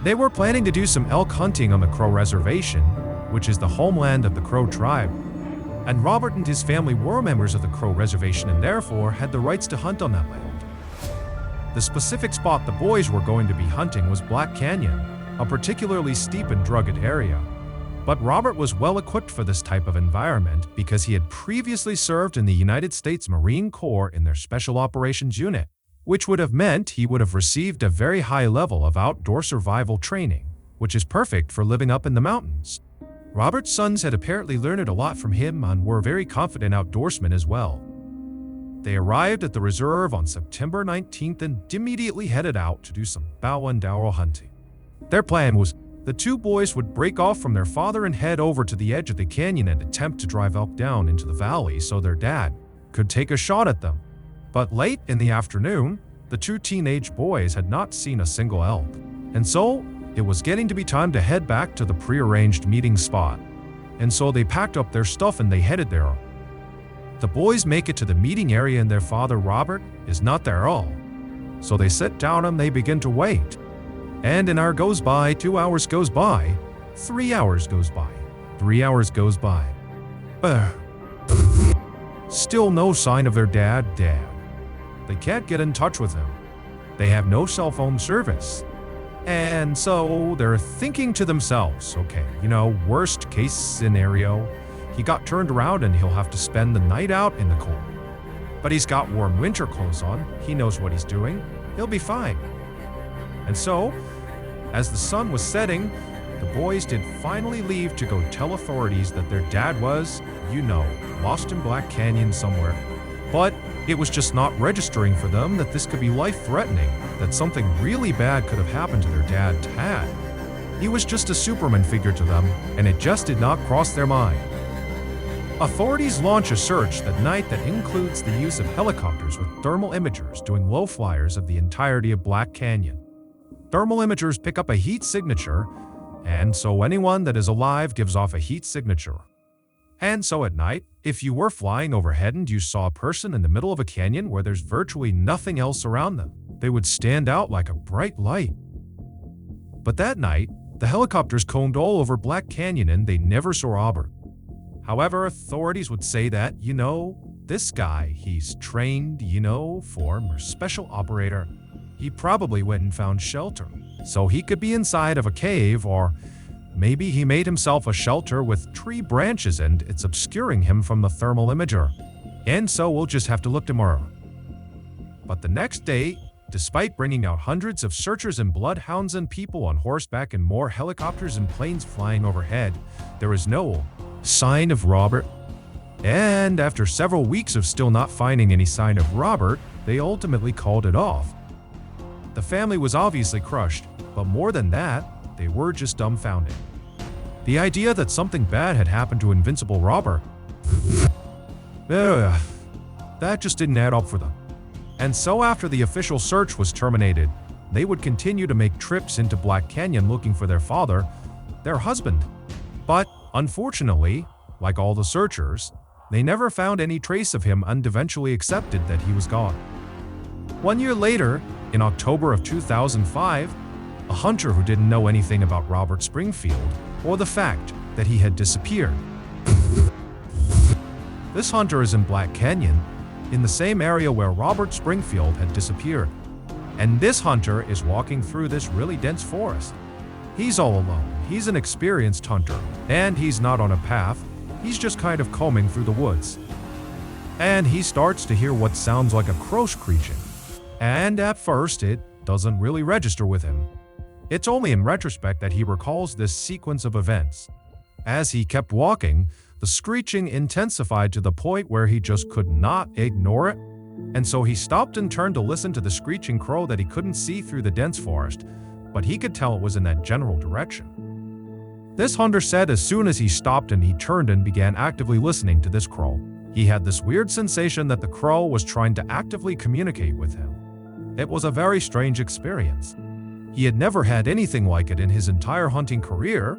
They were planning to do some elk hunting on the Crow Reservation, which is the homeland of the Crow tribe. And Robert and his family were members of the Crow Reservation and therefore had the rights to hunt on that land. The specific spot the boys were going to be hunting was Black Canyon, a particularly steep and rugged area. But Robert was well equipped for this type of environment because he had previously served in the United States Marine Corps in their Special Operations Unit, which would have meant he would have received a very high level of outdoor survival training, which is perfect for living up in the mountains. Robert's sons had apparently learned a lot from him and were very confident outdoorsmen as well. They arrived at the reserve on September 19th and immediately headed out to do some bow and arrow hunting. Their plan was the 2 boys would break off from their father and head over to the edge of the canyon and attempt to drive elk down into the valley so their dad could take a shot at them. But late in the afternoon, the 2 teenage boys had not seen a single elk, and so it was getting to be time to head back to the prearranged meeting spot. And so they packed up their stuff and they headed there. The boys make it to the meeting area and their father, Robert, is not there at all. So they sit down and they begin to wait. And an hour goes by, 2 hours goes by, 3 hours goes by, 3 hours goes by. Still no sign of their dad. They can't get in touch with him. They have no cell phone service. And so they're thinking to themselves, okay, worst case scenario, he got turned around and he'll have to spend the night out in the cold. But he's got warm winter clothes on, he knows what he's doing, he'll be fine. And so, as the sun was setting, the boys did finally leave to go tell authorities that their dad was, lost in Black Canyon somewhere. But it was just not registering for them that this could be life-threatening, that something really bad could have happened to their dad, Tad. He was just a Superman figure to them, and it just did not cross their mind. Authorities launch a search that night that includes the use of helicopters with thermal imagers doing low flyers of the entirety of Black Canyon. Thermal imagers pick up a heat signature, and so anyone that is alive gives off a heat signature. And so at night, if you were flying overhead and you saw a person in the middle of a canyon where there's virtually nothing else around them, they would stand out like a bright light. But that night, the helicopters combed all over Black Canyon and they never saw Robert. However, authorities would say that, this guy, he's trained, former special operator. He probably went and found shelter, so he could be inside of a cave, or maybe he made himself a shelter with tree branches and it's obscuring him from the thermal imager. And so we'll just have to look tomorrow. But the next day, despite bringing out hundreds of searchers and bloodhounds and people on horseback and more helicopters and planes flying overhead, there was no sign of Robert. And after several weeks of still not finding any sign of Robert, they ultimately called it off. The family was obviously crushed, but more than that, they were just dumbfounded. The idea that something bad had happened to Invincible Robert, that just didn't add up for them. And so after the official search was terminated, they would continue to make trips into Black Canyon looking for their father, their husband. But unfortunately, like all the searchers, they never found any trace of him and eventually accepted that he was gone. 1 year later, in October of 2005, a hunter who didn't know anything about Robert Springfield or the fact that he had disappeared. This hunter is in Black Canyon, in the same area where Robert Springfield had disappeared. And this hunter is walking through this really dense forest. He's all alone. He's an experienced hunter, and he's not on a path. He's just kind of combing through the woods. And he starts to hear what sounds like a crow screeching. And at first, it doesn't really register with him. It's only in retrospect that he recalls this sequence of events. As he kept walking, the screeching intensified to the point where he just could not ignore it. And so he stopped and turned to listen to the screeching crow that he couldn't see through the dense forest, but he could tell it was in that general direction. This hunter said as soon as he stopped and he turned and began actively listening to this crow, he had this weird sensation that the crow was trying to actively communicate with him. It was a very strange experience. He had never had anything like it in his entire hunting career,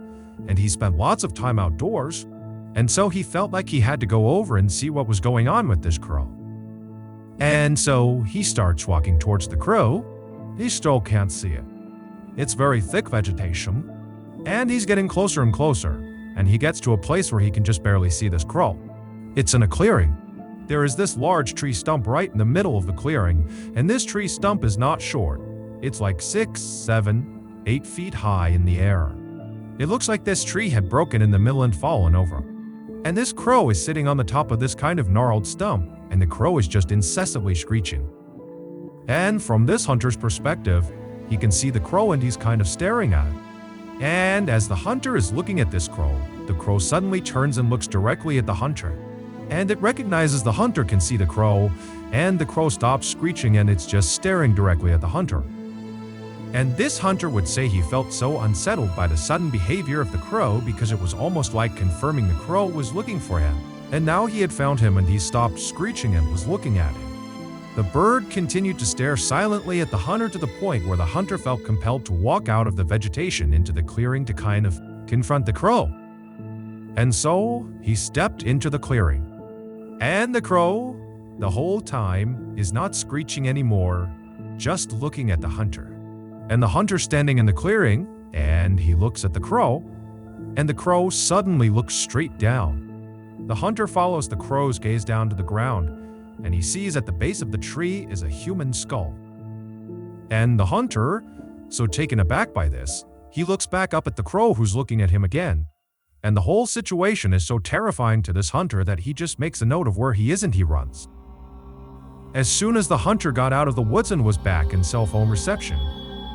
and he spent lots of time outdoors, and so he felt like he had to go over and see what was going on with this crow. And so he starts walking towards the crow. He still can't see it. It's very thick vegetation, and he's getting closer and closer, and he gets to a place where he can just barely see this crow. It's in a clearing. There is this large tree stump right in the middle of the clearing, and this tree stump is not short. It's like 6, 7, 8 feet high in the air. It looks like this tree had broken in the middle and fallen over. And this crow is sitting on the top of this kind of gnarled stump, and the crow is just incessantly screeching. And from this hunter's perspective, he can see the crow and he's kind of staring at it. And as the hunter is looking at this crow, the crow suddenly turns and looks directly at the hunter. And it recognizes the hunter can see the crow, and the crow stops screeching and it's just staring directly at the hunter. And this hunter would say he felt so unsettled by the sudden behavior of the crow because it was almost like confirming the crow was looking for him. And now he had found him and he stopped screeching and was looking at him. The bird continued to stare silently at the hunter to the point where the hunter felt compelled to walk out of the vegetation into the clearing to kind of confront the crow. And so he stepped into the clearing. And the crow, the whole time, is not screeching anymore, just looking at the hunter. And the hunter standing in the clearing, and he looks at the crow, and the crow suddenly looks straight down. The hunter follows the crow's gaze down to the ground, and he sees at the base of the tree is a human skull. And the hunter, So taken aback by this, he looks back up at the crow who's looking at him again. And the whole situation is so terrifying to this hunter that he just makes a note of where he is and he runs. As soon as the hunter got out of the woods and was back in cell phone reception,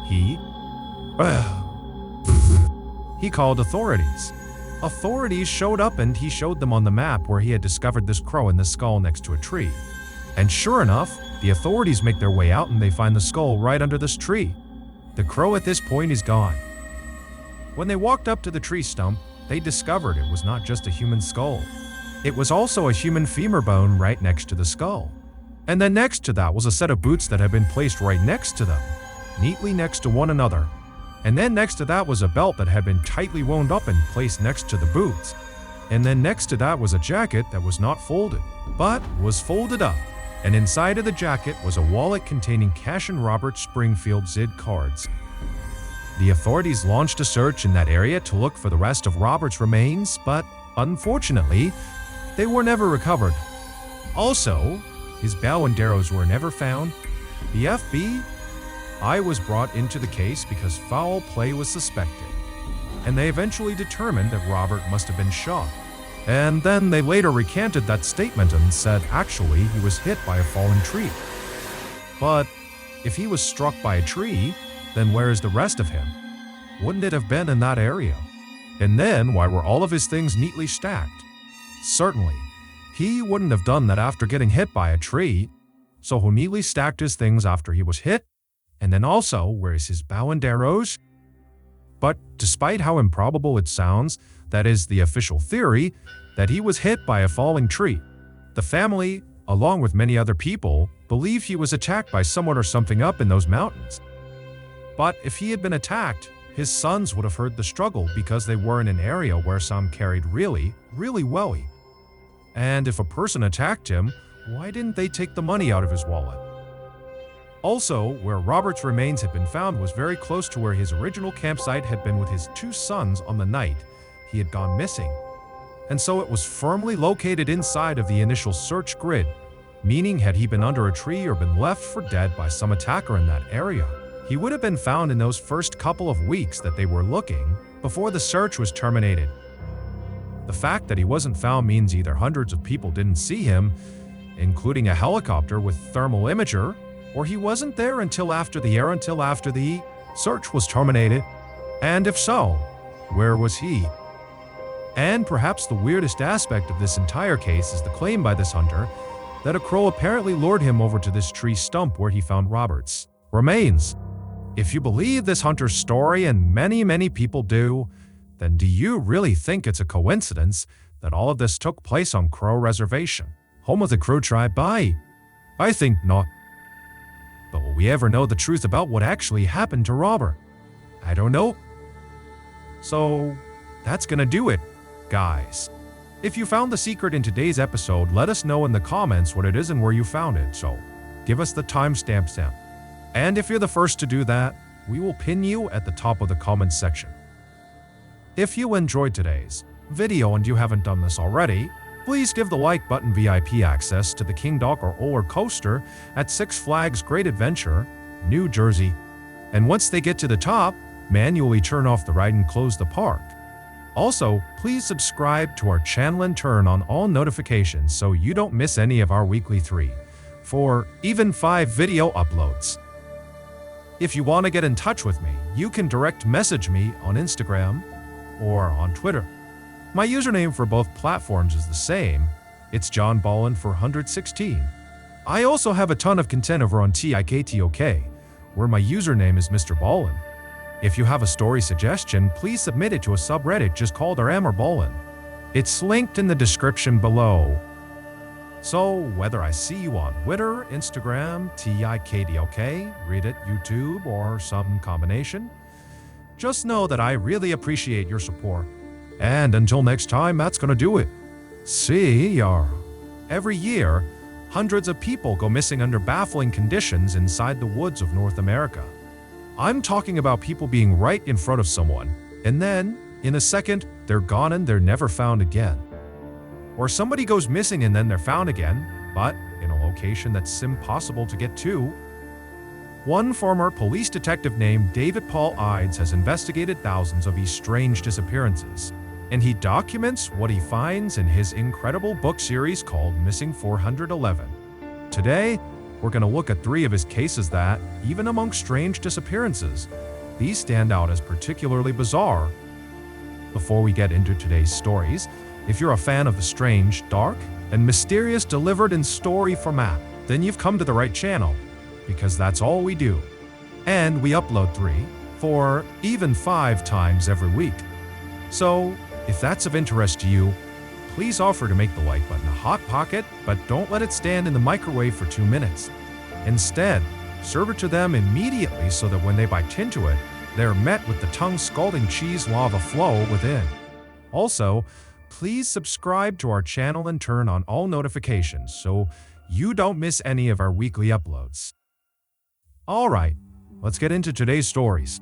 he called authorities. Authorities showed up and he showed them on the map where he had discovered this crow in the skull next to a tree. And sure enough, the authorities make their way out and they find the skull right under this tree. The crow at this point is gone. When they walked up to the tree stump, they discovered it was not just a human skull. It was also a human femur bone right next to the skull. And then next to that was a set of boots that had been placed right next to them, neatly next to one another. And then next to that was a belt that had been tightly wound up and placed next to the boots. And then next to that was a jacket that was not folded, but was folded up. And inside of the jacket was a wallet containing cash and Robert Springfield ZID cards. The authorities launched a search in that area to look for the rest of Robert's remains, but unfortunately, they were never recovered. Also, his bow and arrows were never found. The FBI was brought into the case because foul play was suspected, and they eventually determined that Robert must have been shot. And then they later recanted that statement and said actually he was hit by a fallen tree. But if he was struck by a tree, then where is the rest of him? Wouldn't it have been in that area? And then why were all of his things neatly stacked? Certainly, he wouldn't have done that after getting hit by a tree, so who neatly stacked his things after he was hit? And then also, where is his bow and arrows? But despite how improbable it sounds, that is the official theory, that he was hit by a falling tree. The family, along with many other people, believe he was attacked by someone or something up in those mountains. But if he had been attacked, his sons would have heard the struggle because they were in an area where some carried really well. And if a person attacked him, why didn't they take the money out of his wallet? Also, where Robert's remains had been found was very close to where his original campsite had been with his two sons on the night he had gone missing. And so it was firmly located inside of the initial search grid, meaning had he been under a tree or been left for dead by some attacker in that area, he would have been found in those first couple of weeks that they were looking before the search was terminated. The fact that he wasn't found means either hundreds of people didn't see him, including a helicopter with thermal imager, or he wasn't there until after the search was terminated. And if so, where was he? And perhaps the weirdest aspect of this entire case is the claim by this hunter that a crow apparently lured him over to this tree stump where he found Robert's remains. If you believe this hunter's story, and many people do, then do you really think it's a coincidence that all of this took place on Crow Reservation, home of the Crow tribe? I think not. But will we ever know the truth about what actually happened to Robert? I don't know. So, that's gonna do it, guys. If you found the secret in today's episode, let us know in the comments what it is and where you found it, so give us the timestamp. And if you're the first to do that, we will pin you at the top of the comments section. If you enjoyed today's video and you haven't done this already, please give the like button VIP access to the King Dog or roller coaster at Six Flags Great Adventure, New Jersey. And once they get to the top, manually turn off the ride and close the park. Also, please subscribe to our channel and turn on all notifications so you don't miss any of our weekly 3, 4, even 5 video uploads. If you want to get in touch with me, you can direct message me on Instagram or on Twitter. My username for both platforms is the same. It's John Ballen for 116. I also have a ton of content over on TikTok, where my username is MrBallen. If you have a story suggestion, please submit it to a subreddit just called MrBallen. It's linked in the description below. So, whether I see you on Twitter, Instagram, TikTok, Reddit, YouTube, or some combination, just know that I really appreciate your support. And until next time, that's gonna do it. See ya. Every year, hundreds of people go missing under baffling conditions inside the woods of North America. I'm talking about people being right in front of someone, and then, in a second, they're gone and they're never found again. Or somebody goes missing and then they're found again, but in a location that's impossible to get to. One former police detective named David Paul Ides has investigated thousands of these strange disappearances, and he documents what he finds in his incredible book series called Missing 411. Today, we're going to look at 3 of his cases that, even among strange disappearances, these stand out as particularly bizarre. Before we get into today's stories, if you're a fan of the strange, dark, and mysterious delivered in story format, then you've come to the right channel, because that's all we do. And we upload 3, 4, even 5 times every week. So, if that's of interest to you, please offer to make the like button a hot pocket, but don't let it stand in the microwave for 2 minutes. Instead, serve it to them immediately so that when they bite into it, they're met with the tongue-scalding cheese lava flow within. Also, please subscribe to our channel and turn on all notifications so you don't miss any of our weekly uploads. Alright, let's get into today's stories.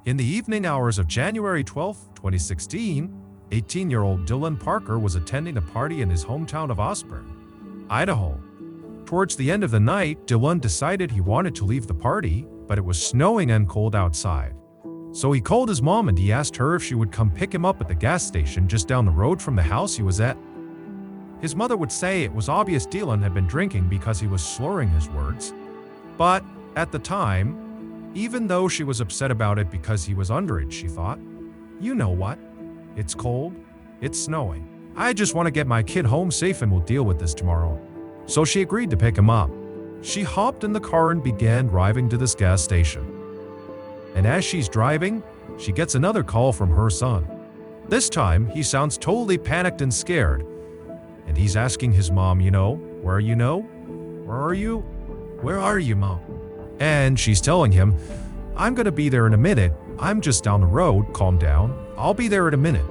In the evening hours of January 12, 2016, 18-year-old Dylan Parker was attending a party in his hometown of Osborne, Idaho. Towards the end of the night, Dylan decided he wanted to leave the party, but it was snowing and cold outside. So he called his mom and he asked her if she would come pick him up at the gas station just down the road from the house he was at. His mother would say it was obvious Dylan had been drinking because he was slurring his words. But at the time, even though she was upset about it because he was underage, she thought, you know what? It's cold, it's snowing. I just want to get my kid home safe and we'll deal with this tomorrow. So she agreed to pick him up. She hopped in the car and began driving to this gas station. And as she's driving, she gets another call from her son. This time, he sounds totally panicked and scared. And he's asking his mom, where are you, Mom? And she's telling him, I'm gonna be there in a minute. I'm just down the road, calm down. I'll be there in a minute.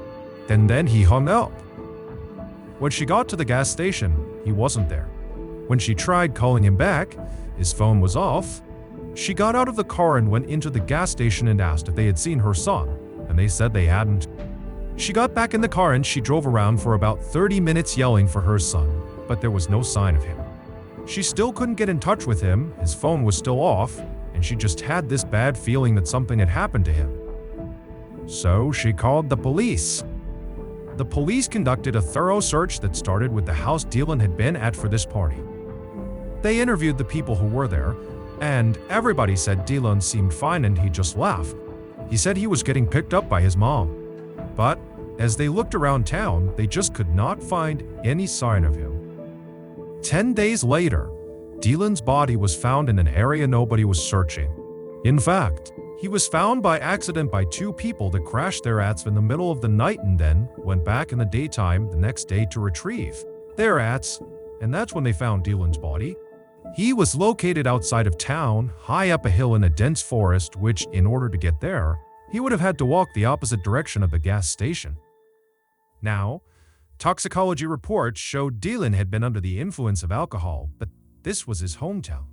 And then he hung up. When she got to the gas station, he wasn't there. When she tried calling him back, his phone was off. She got out of the car and went into the gas station and asked if they had seen her son, and they said they hadn't. She got back in the car and she drove around for about 30 minutes yelling for her son, but there was no sign of him. She still couldn't get in touch with him, his phone was still off, and she just had this bad feeling that something had happened to him. So she called the police. The police conducted a thorough search that started with the house Dylan had been at for this party. They interviewed the people who were there, and everybody said Dylan seemed fine and he just laughed. He said he was getting picked up by his mom. But as they looked around town, they just could not find any sign of him. 10 days later, Dylan's body was found in an area nobody was searching. In fact, he was found by accident by 2 people that crashed their ats in the middle of the night and then went back in the daytime the next day to retrieve their ats, and that's when they found Dylan's body. He was located outside of town, high up a hill in a dense forest, which, in order to get there, he would have had to walk the opposite direction of the gas station. Now, toxicology reports showed Dylan had been under the influence of alcohol, but this was his hometown.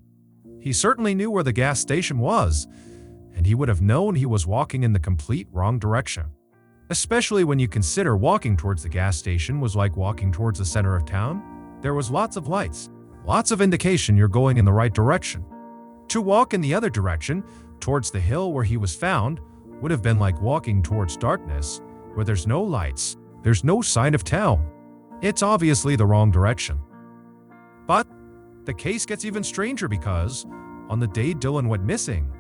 He certainly knew where the gas station was, and he would have known he was walking in the complete wrong direction. Especially when you consider walking towards the gas station was like walking towards the center of town. There was lots of lights, lots of indication you're going in the right direction. To walk in the other direction, towards the hill where he was found, would have been like walking towards darkness, where there's no lights, there's no sign of town. It's obviously the wrong direction. But the case gets even stranger because, on the day Dylan went missing,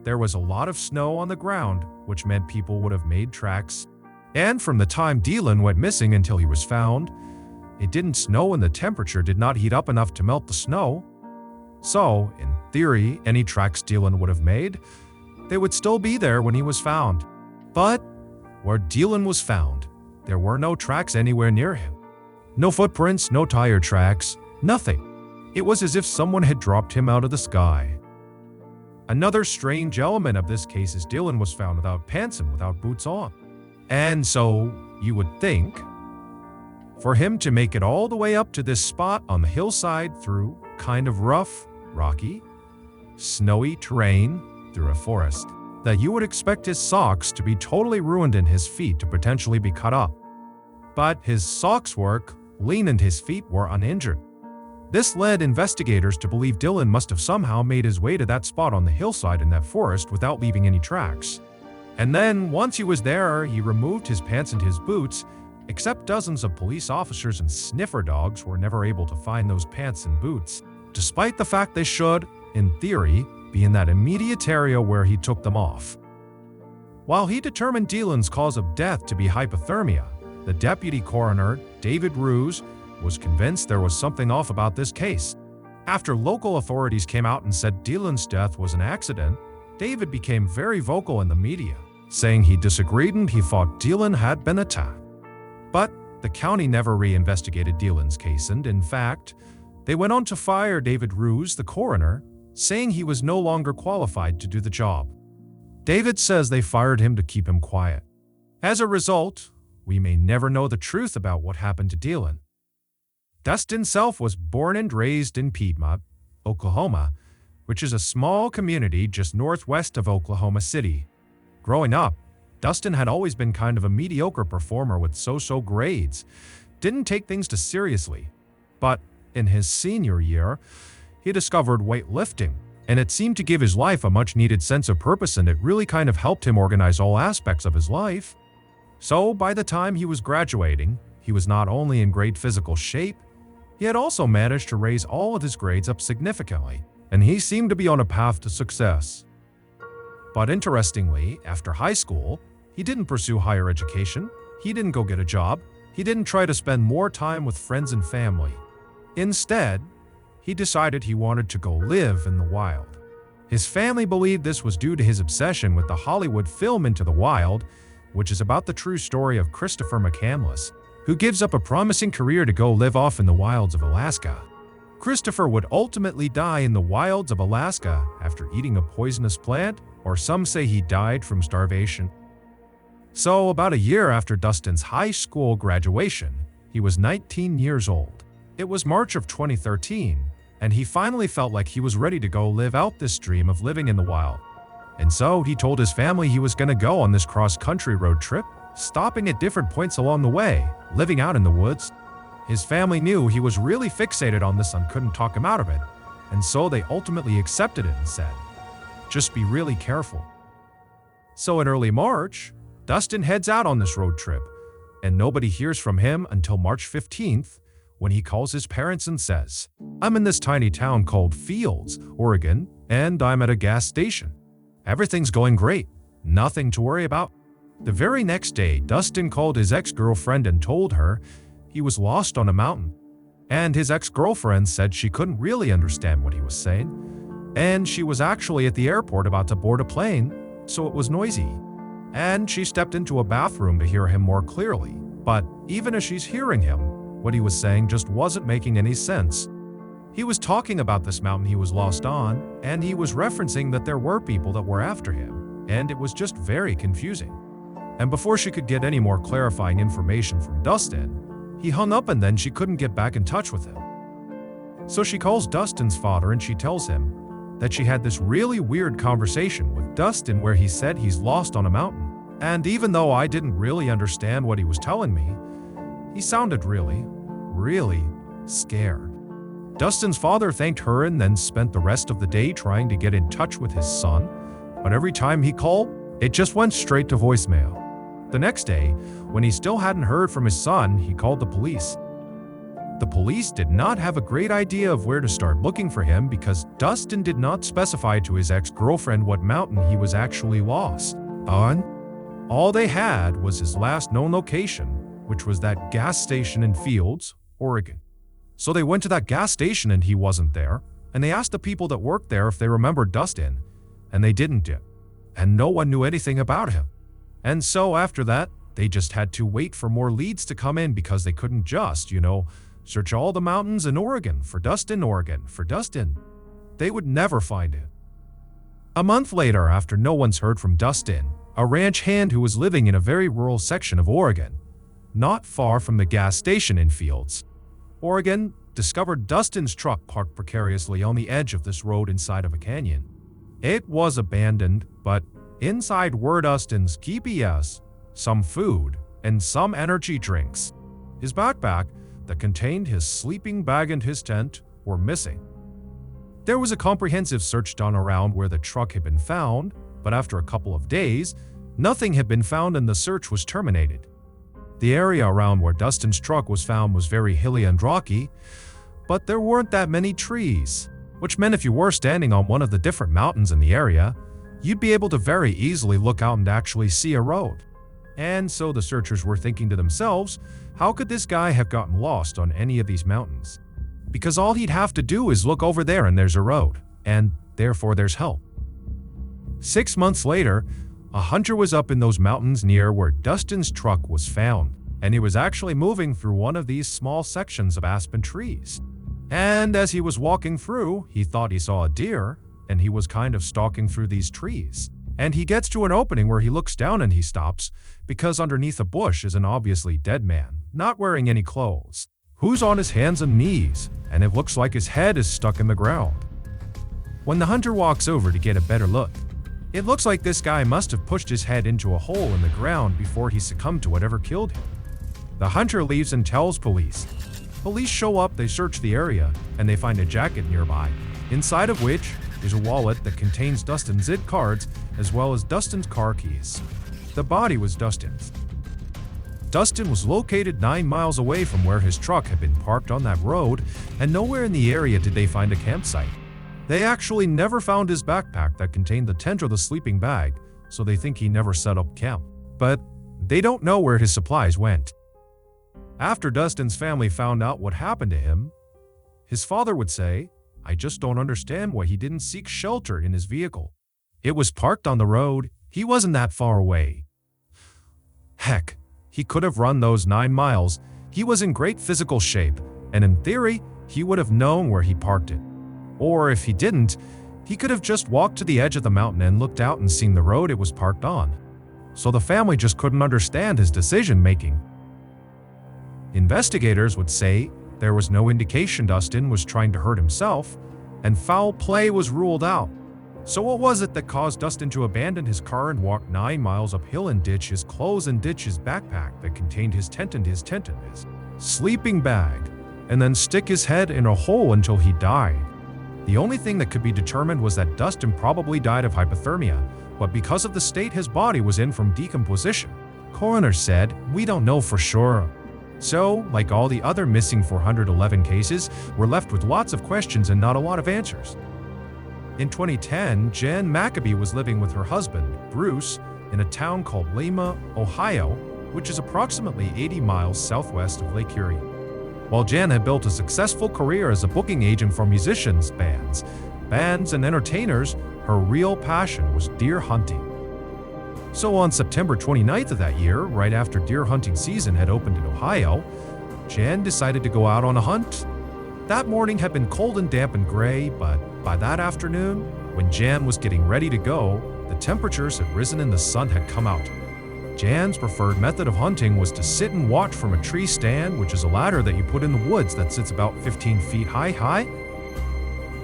there was a lot of snow on the ground, which meant people would have made tracks. And from the time Dylan went missing until he was found, it didn't snow and the temperature did not heat up enough to melt the snow. So, in theory, any tracks Dylan would have made, they would still be there when he was found. But where Dylan was found, there were no tracks anywhere near him. No footprints, no tire tracks, nothing. It was as if someone had dropped him out of the sky. Another strange element of this case is Dylan was found without pants and without boots on. And so, you would think, for him to make it all the way up to this spot on the hillside through kind of rough, rocky, snowy terrain through a forest, that you would expect his socks to be totally ruined and his feet to potentially be cut up. But his socks were clean and his feet were uninjured. This led investigators to believe Dylan must have somehow made his way to that spot on the hillside in that forest without leaving any tracks. And then, once he was there, he removed his pants and his boots, except dozens of police officers and sniffer dogs were never able to find those pants and boots, despite the fact they should, in theory, be in that immediate area where he took them off. While he determined Dylan's cause of death to be hypothermia, the deputy coroner, David Roos, was convinced there was something off about this case. After local authorities came out and said Dylan's death was an accident, David became very vocal in the media, saying he disagreed and he thought Dylan had been attacked. But the county never reinvestigated Dylan's case, and in fact, they went on to fire David Roos, the coroner, saying he was no longer qualified to do the job. David says they fired him to keep him quiet. As a result, we may never know the truth about what happened to Dylan. Dustin Self was born and raised in Piedmont, Oklahoma, which is a small community just northwest of Oklahoma City. Growing up, Dustin had always been kind of a mediocre performer with so-so grades, didn't take things too seriously. But in his senior year, he discovered weightlifting, and it seemed to give his life a much-needed sense of purpose, and it really kind of helped him organize all aspects of his life. So by the time he was graduating, he was not only in great physical shape, he had also managed to raise all of his grades up significantly, and he seemed to be on a path to success. But interestingly, after high school, he didn't pursue higher education, he didn't go get a job, he didn't try to spend more time with friends and family. Instead, he decided he wanted to go live in the wild. His family believed this was due to his obsession with the Hollywood film Into the Wild, which is about the true story of Christopher McCandless, who gives up a promising career to go live off in the wilds of Alaska. Christopher would ultimately die in the wilds of Alaska after eating a poisonous plant, or some say he died from starvation. So, about a year after Dustin's high school graduation, he was 19 years old. It was March of 2013, and he finally felt like he was ready to go live out this dream of living in the wild. And so he told his family he was going to go on this cross-country road trip, stopping at different points along the way, living out in the woods. His family knew he was really fixated on this and couldn't talk him out of it, and so they ultimately accepted it and said, "Just be really careful." So in early March, Dustin heads out on this road trip, and nobody hears from him until March 15th, when he calls his parents and says, "I'm in this tiny town called Fields, Oregon, and I'm at a gas station. Everything's going great, nothing to worry about." The very next day, Dustin called his ex-girlfriend and told her he was lost on a mountain. And his ex-girlfriend said she couldn't really understand what he was saying, and she was actually at the airport about to board a plane, so it was noisy. And she stepped into a bathroom to hear him more clearly, but even as she's hearing him, what he was saying just wasn't making any sense. He was talking about this mountain he was lost on, and he was referencing that there were people that were after him, and it was just very confusing. And before she could get any more clarifying information from Dustin, he hung up, and then she couldn't get back in touch with him. So she calls Dustin's father and she tells him that she had this really weird conversation with Dustin where he said he's lost on a mountain. And even though I didn't really understand what he was telling me, he sounded really, really scared. Dustin's father thanked her and then spent the rest of the day trying to get in touch with his son, but every time he called, it just went straight to voicemail. The next day, when he still hadn't heard from his son, he called the police. The police did not have a great idea of where to start looking for him because Dustin did not specify to his ex-girlfriend what mountain he was actually lost on. All they had was his last known location, which was that gas station in Fields, Oregon. So they went to that gas station and he wasn't there, and they asked the people that worked there if they remembered Dustin, and they didn't. And no one knew anything about him. And so after that, they just had to wait for more leads to come in because they couldn't just, search all the mountains in Oregon for Dustin, Oregon for Dustin. They would never find it. A month later, after no one's heard from Dustin, a ranch hand who was living in a very rural section of Oregon, not far from the gas station in Fields, Oregon, discovered Dustin's truck parked precariously on the edge of this road inside of a canyon. It was abandoned, but inside were Dustin's GPS, some food, and some energy drinks. His backpack that contained his sleeping bag and his tent, were missing. There was a comprehensive search done around where the truck had been found, but after a couple of days, nothing had been found and the search was terminated. The area around where Dustin's truck was found was very hilly and rocky, but there weren't that many trees, which meant if you were standing on one of the different mountains in the area, you'd be able to very easily look out and actually see a road. And so the searchers were thinking to themselves, how could this guy have gotten lost on any of these mountains? Because all he'd have to do is look over there and there's a road, and therefore there's help. 6 months later, a hunter was up in those mountains near where Dustin's truck was found, and he was actually moving through one of these small sections of aspen trees. And as he was walking through, he thought he saw a deer, and he was kind of stalking through these trees. And he gets to an opening where he looks down and he stops, because underneath a bush is an obviously dead man, not wearing any clothes, who's on his hands and knees, and it looks like his head is stuck in the ground. When the hunter walks over to get a better look, it looks like this guy must have pushed his head into a hole in the ground before he succumbed to whatever killed him. The hunter leaves and tells police. Police show up, they search the area, and they find a jacket nearby, inside of which is a wallet that contains Dustin's ID cards as well as Dustin's car keys. The body was Dustin's. Dustin was located 9 miles away from where his truck had been parked on that road, and nowhere in the area did they find a campsite. They actually never found his backpack that contained the tent or the sleeping bag, so they think he never set up camp. But they don't know where his supplies went. After Dustin's family found out what happened to him, his father would say, I just don't understand why he didn't seek shelter in his vehicle. It was parked on the road, he wasn't that far away. Heck, he could have run those 9 miles, he was in great physical shape, and in theory, he would have known where he parked it. Or if he didn't, he could have just walked to the edge of the mountain and looked out and seen the road it was parked on. So the family just couldn't understand his decision-making. Investigators would say there was no indication Dustin was trying to hurt himself, and foul play was ruled out. So what was it that caused Dustin to abandon his car and walk 9 miles uphill and ditch his clothes and ditch his backpack that contained his tent and his sleeping bag, and then stick his head in a hole until he died? The only thing that could be determined was that Dustin probably died of hypothermia, but because of the state his body was in from decomposition, coroner said, we don't know for sure. So, like all the other missing 411 cases, we're left with lots of questions and not a lot of answers. In 2010, Jen Maccabee was living with her husband, Bruce, in a town called Lima, Ohio, which is approximately 80 miles southwest of Lake Erie. While Jan had built a successful career as a booking agent for musicians, bands, and entertainers, her real passion was deer hunting. So on September 29th of that year, right after deer hunting season had opened in Ohio, Jan decided to go out on a hunt. That morning had been cold and damp and gray, but by that afternoon, when Jan was getting ready to go, the temperatures had risen and the sun had come out. Jan's preferred method of hunting was to sit and watch from a tree stand, which is a ladder that you put in the woods that sits about 15 feet high.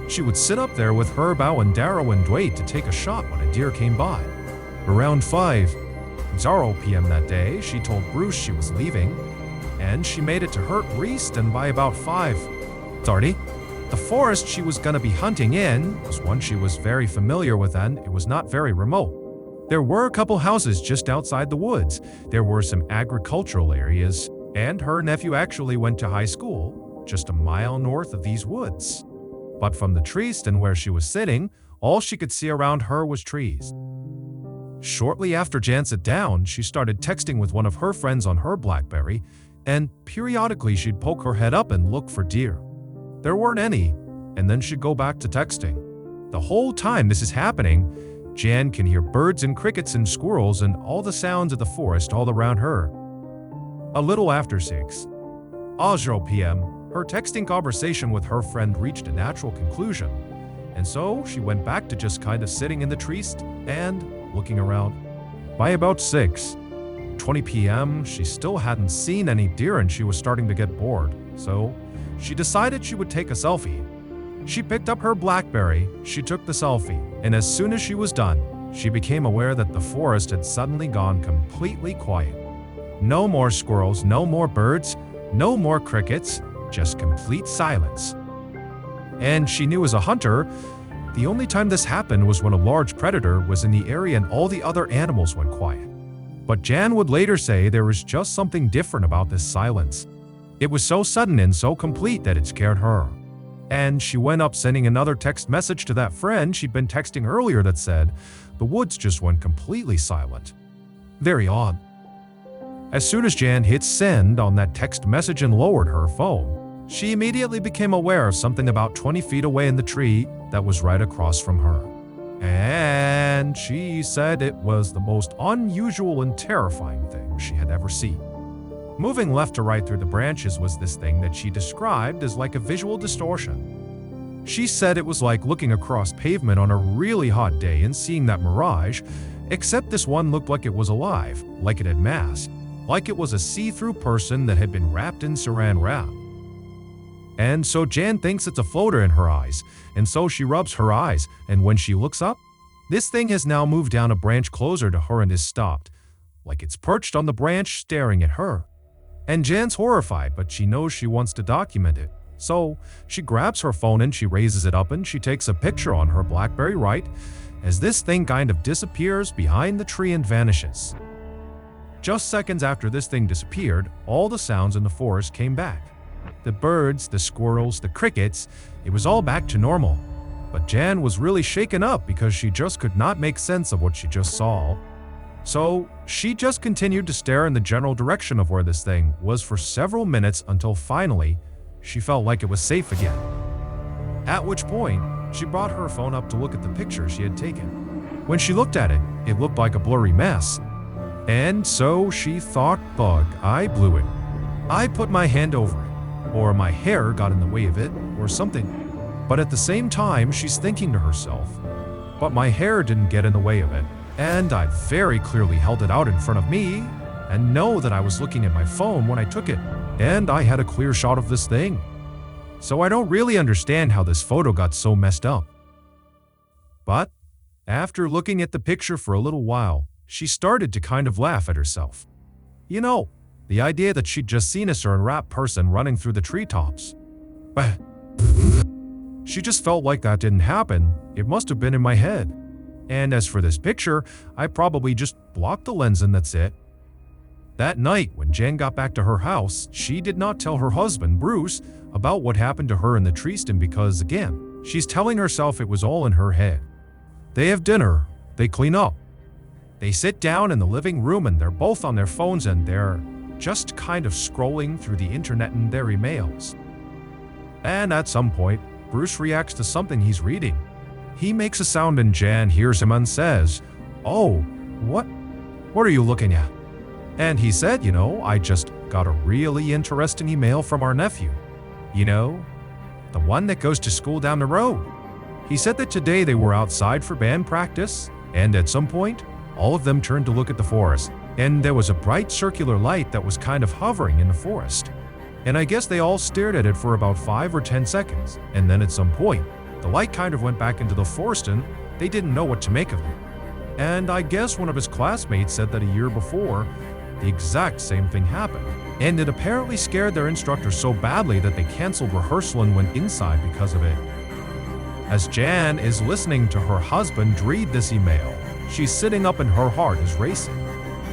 She would sit up there with her bow and arrow and wait to take a shot when a deer came by. Around 5:00 p.m. that day, she told Bruce she was leaving, and she made it to her rest, and by about 5:30, the forest she was going to be hunting in was one she was very familiar with, and it was not very remote. There were a couple houses just outside the woods, there were some agricultural areas, and her nephew actually went to high school just a mile north of these woods. But from the tree stand where she was sitting, all she could see around her was trees. Shortly after Jan sat down, she started texting with one of her friends on her BlackBerry, and periodically she'd poke her head up and look for deer. There weren't any, and then she'd go back to texting. The whole time this is happening, Jan can hear birds and crickets and squirrels and all the sounds of the forest all around her. A little after 6:00 p.m., her texting conversation with her friend reached a natural conclusion, and so she went back to just kind of sitting in the trees and looking around. By about 6:20 p.m., she still hadn't seen any deer and she was starting to get bored, so she decided she would take a selfie. She picked up her BlackBerry, she took the selfie, and as soon as she was done, she became aware that the forest had suddenly gone completely quiet. No more squirrels, no more birds, no more crickets, just complete silence. And she knew as a hunter, the only time this happened was when a large predator was in the area and all the other animals went quiet. But Jan would later say there was just something different about this silence. It was so sudden and so complete that it scared her. And she went up sending another text message to that friend she'd been texting earlier that said, the woods just went completely silent. Very odd. As soon as Jan hit send on that text message and lowered her phone, she immediately became aware of something about 20 feet away in the tree that was right across from her. And she said it was the most unusual and terrifying thing she had ever seen. Moving left to right through the branches was this thing that she described as like a visual distortion. She said it was like looking across pavement on a really hot day and seeing that mirage, except this one looked like it was alive, like it had mass, like it was a see-through person that had been wrapped in saran wrap. And so Jan thinks it's a floater in her eyes, and so she rubs her eyes, and when she looks up, this thing has now moved down a branch closer to her and is stopped, like it's perched on the branch staring at her. And Jan's horrified, but she knows she wants to document it. So she grabs her phone and she raises it up and she takes a picture on her BlackBerry right as this thing kind of disappears behind the tree and vanishes. Just seconds after this thing disappeared, all the sounds in the forest came back. The birds, the squirrels, the crickets, it was all back to normal. But Jan was really shaken up because she just could not make sense of what she just saw. So she just continued to stare in the general direction of where this thing was for several minutes until finally she felt like it was safe again. At which point, she brought her phone up to look at the picture she had taken. When she looked at it, it looked like a blurry mess. And so she thought, bug, I blew it. I put my hand over it, or my hair got in the way of it, or something. But at the same time, she's thinking to herself, but my hair didn't get in the way of it. And I very clearly held it out in front of me and know that I was looking at my phone when I took it, and I had a clear shot of this thing. So I don't really understand how this photo got so messed up. But after looking at the picture for a little while, she started to kind of laugh at herself. You know, the idea that she'd just seen a saran wrap person running through the treetops. She just felt like that didn't happen. It must have been in my head. And as for this picture, I probably just blocked the lens and that's it. That night, when Jan got back to her house, she did not tell her husband, Bruce, about what happened to her in the tree stand because, again, she's telling herself it was all in her head. They have dinner, they clean up. They sit down in the living room and they're both on their phones and they're just kind of scrolling through the internet and their emails. And at some point, Bruce reacts to something he's reading. He makes a sound and Jan hears him and says, "Oh, what are you looking at?" And he said, I just got a really interesting email from our nephew. The one that goes to school down the road. He said that today they were outside for band practice, and at some point, all of them turned to look at the forest, and there was a bright circular light that was kind of hovering in the forest. And I guess they all stared at it for about 5 or 10 seconds, and then at some point, the light kind of went back into the forest and they didn't know what to make of it. And I guess one of his classmates said that a year before, the exact same thing happened. And it apparently scared their instructor so badly that they canceled rehearsal and went inside because of it. As Jan is listening to her husband read this email, she's sitting up and her heart is racing.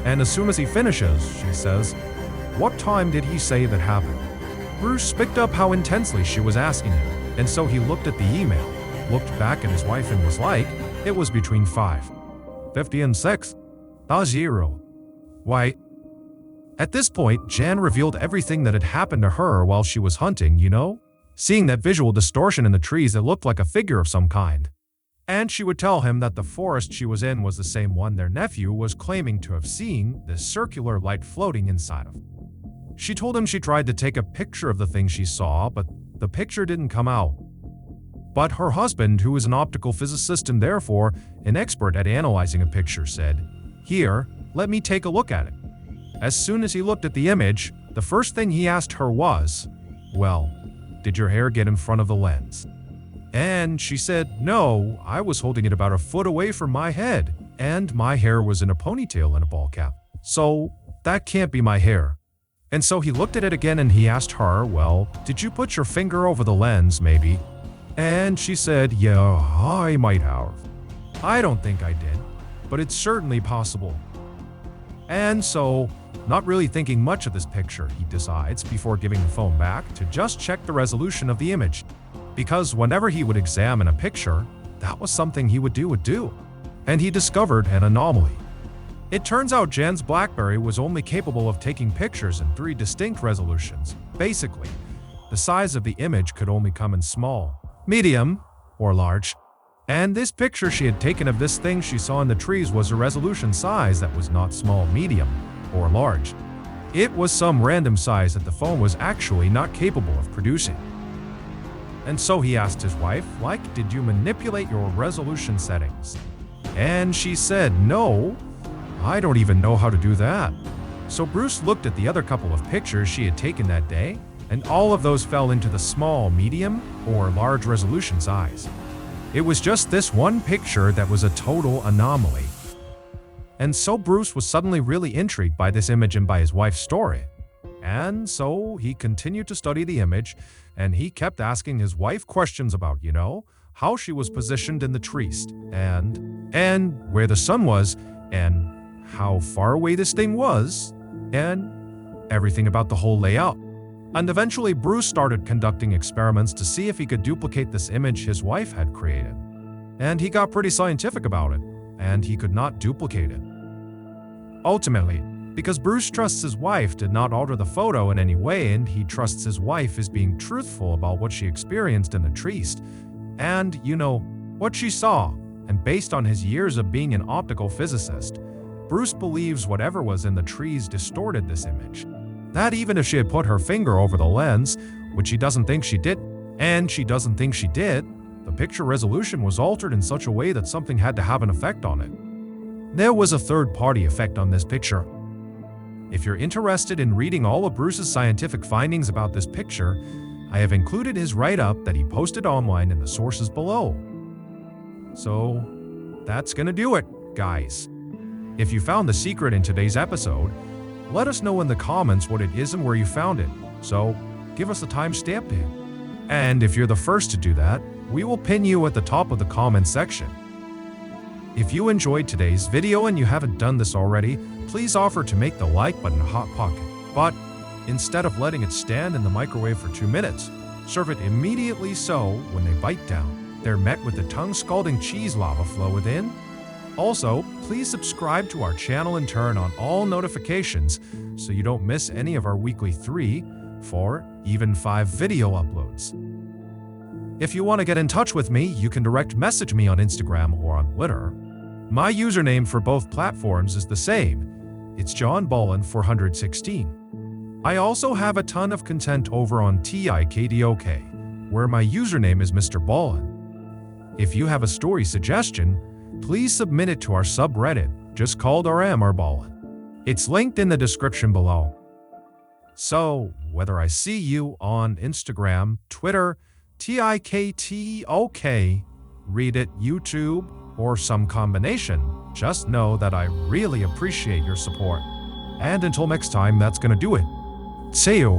And as soon as he finishes, she says, "What time did he say that happened?" Bruce picked up how intensely she was asking him. And so he looked at the email, looked back at his wife and was like, it was between 5:50 and 6:00. Why? At this point, Jan revealed everything that had happened to her while she was hunting, seeing that visual distortion in the trees that looked like a figure of some kind. And she would tell him that the forest she was in was the same one their nephew was claiming to have seen this circular light floating inside of. She told him she tried to take a picture of the thing she saw, but the picture didn't come out. But her husband, who is an optical physicist and therefore an expert at analyzing a picture, said, "Here, let me take a look at it." As soon as he looked at the image, the first thing he asked her was, "Well, did your hair get in front of the lens?" And she said, "No, I was holding it about a foot away from my head, and my hair was in a ponytail and a ball cap. So that can't be my hair." And so he looked at it again and he asked her, "Well, did you put your finger over the lens, maybe?" And she said, yeah, I might have. I don't think I did, but it's certainly possible. And so, not really thinking much of this picture, he decides, before giving the phone back, to just check the resolution of the image. Because whenever he would examine a picture, that was something he would do. And he discovered an anomaly. It turns out Jen's BlackBerry was only capable of taking pictures in 3 distinct resolutions. Basically, the size of the image could only come in small, medium, or large. And this picture she had taken of this thing she saw in the trees was a resolution size that was not small, medium, or large. It was some random size that the phone was actually not capable of producing. And so he asked his wife, did you manipulate your resolution settings? And she said, no, I don't even know how to do that. So Bruce looked at the other couple of pictures she had taken that day, and all of those fell into the small, medium, or large resolution size. It was just this one picture that was a total anomaly. And so Bruce was suddenly really intrigued by this image and by his wife's story. And so he continued to study the image, and he kept asking his wife questions about, how she was positioned in the trees, and where the sun was, and how far away this thing was, and everything about the whole layout. And eventually Bruce started conducting experiments to see if he could duplicate this image his wife had created. And he got pretty scientific about it, and he could not duplicate it. Ultimately, because Bruce trusts his wife did not alter the photo in any way, and he trusts his wife is being truthful about what she experienced in the trees, and, what she saw, and based on his years of being an optical physicist, Bruce believes whatever was in the trees distorted this image. That even if she had put her finger over the lens, which she doesn't think she did, and she doesn't think she did, the picture resolution was altered in such a way that something had to have an effect on it. There was a third-party effect on this picture. If you're interested in reading all of Bruce's scientific findings about this picture, I have included his write-up that he posted online in the sources below. So, that's gonna do it, guys. If you found the secret in today's episode, let us know in the comments what it is and where you found it, so give us a timestamp pin. And if you're the first to do that, we will pin you at the top of the comment section. If you enjoyed today's video and you haven't done this already, please offer to make the like button a hot pocket. But instead of letting it stand in the microwave for 2 minutes, serve it immediately so when they bite down, they're met with the tongue-scalding cheese lava flow within. Also, please subscribe to our channel and turn on all notifications so you don't miss any of our weekly 3, 4, even 5 video uploads. If you want to get in touch with me, you can direct message me on Instagram or on Twitter. My username for both platforms is the same. It's JohnBallen416. I also have a ton of content over on TikTok, where my username is MrBallen. If you have a story suggestion, please submit it to our subreddit, just called MrBallen. It's linked in the description below. So, whether I see you on Instagram, Twitter, TikTok, Reddit, YouTube, or some combination, just know that I really appreciate your support. And until next time, that's gonna do it. See you!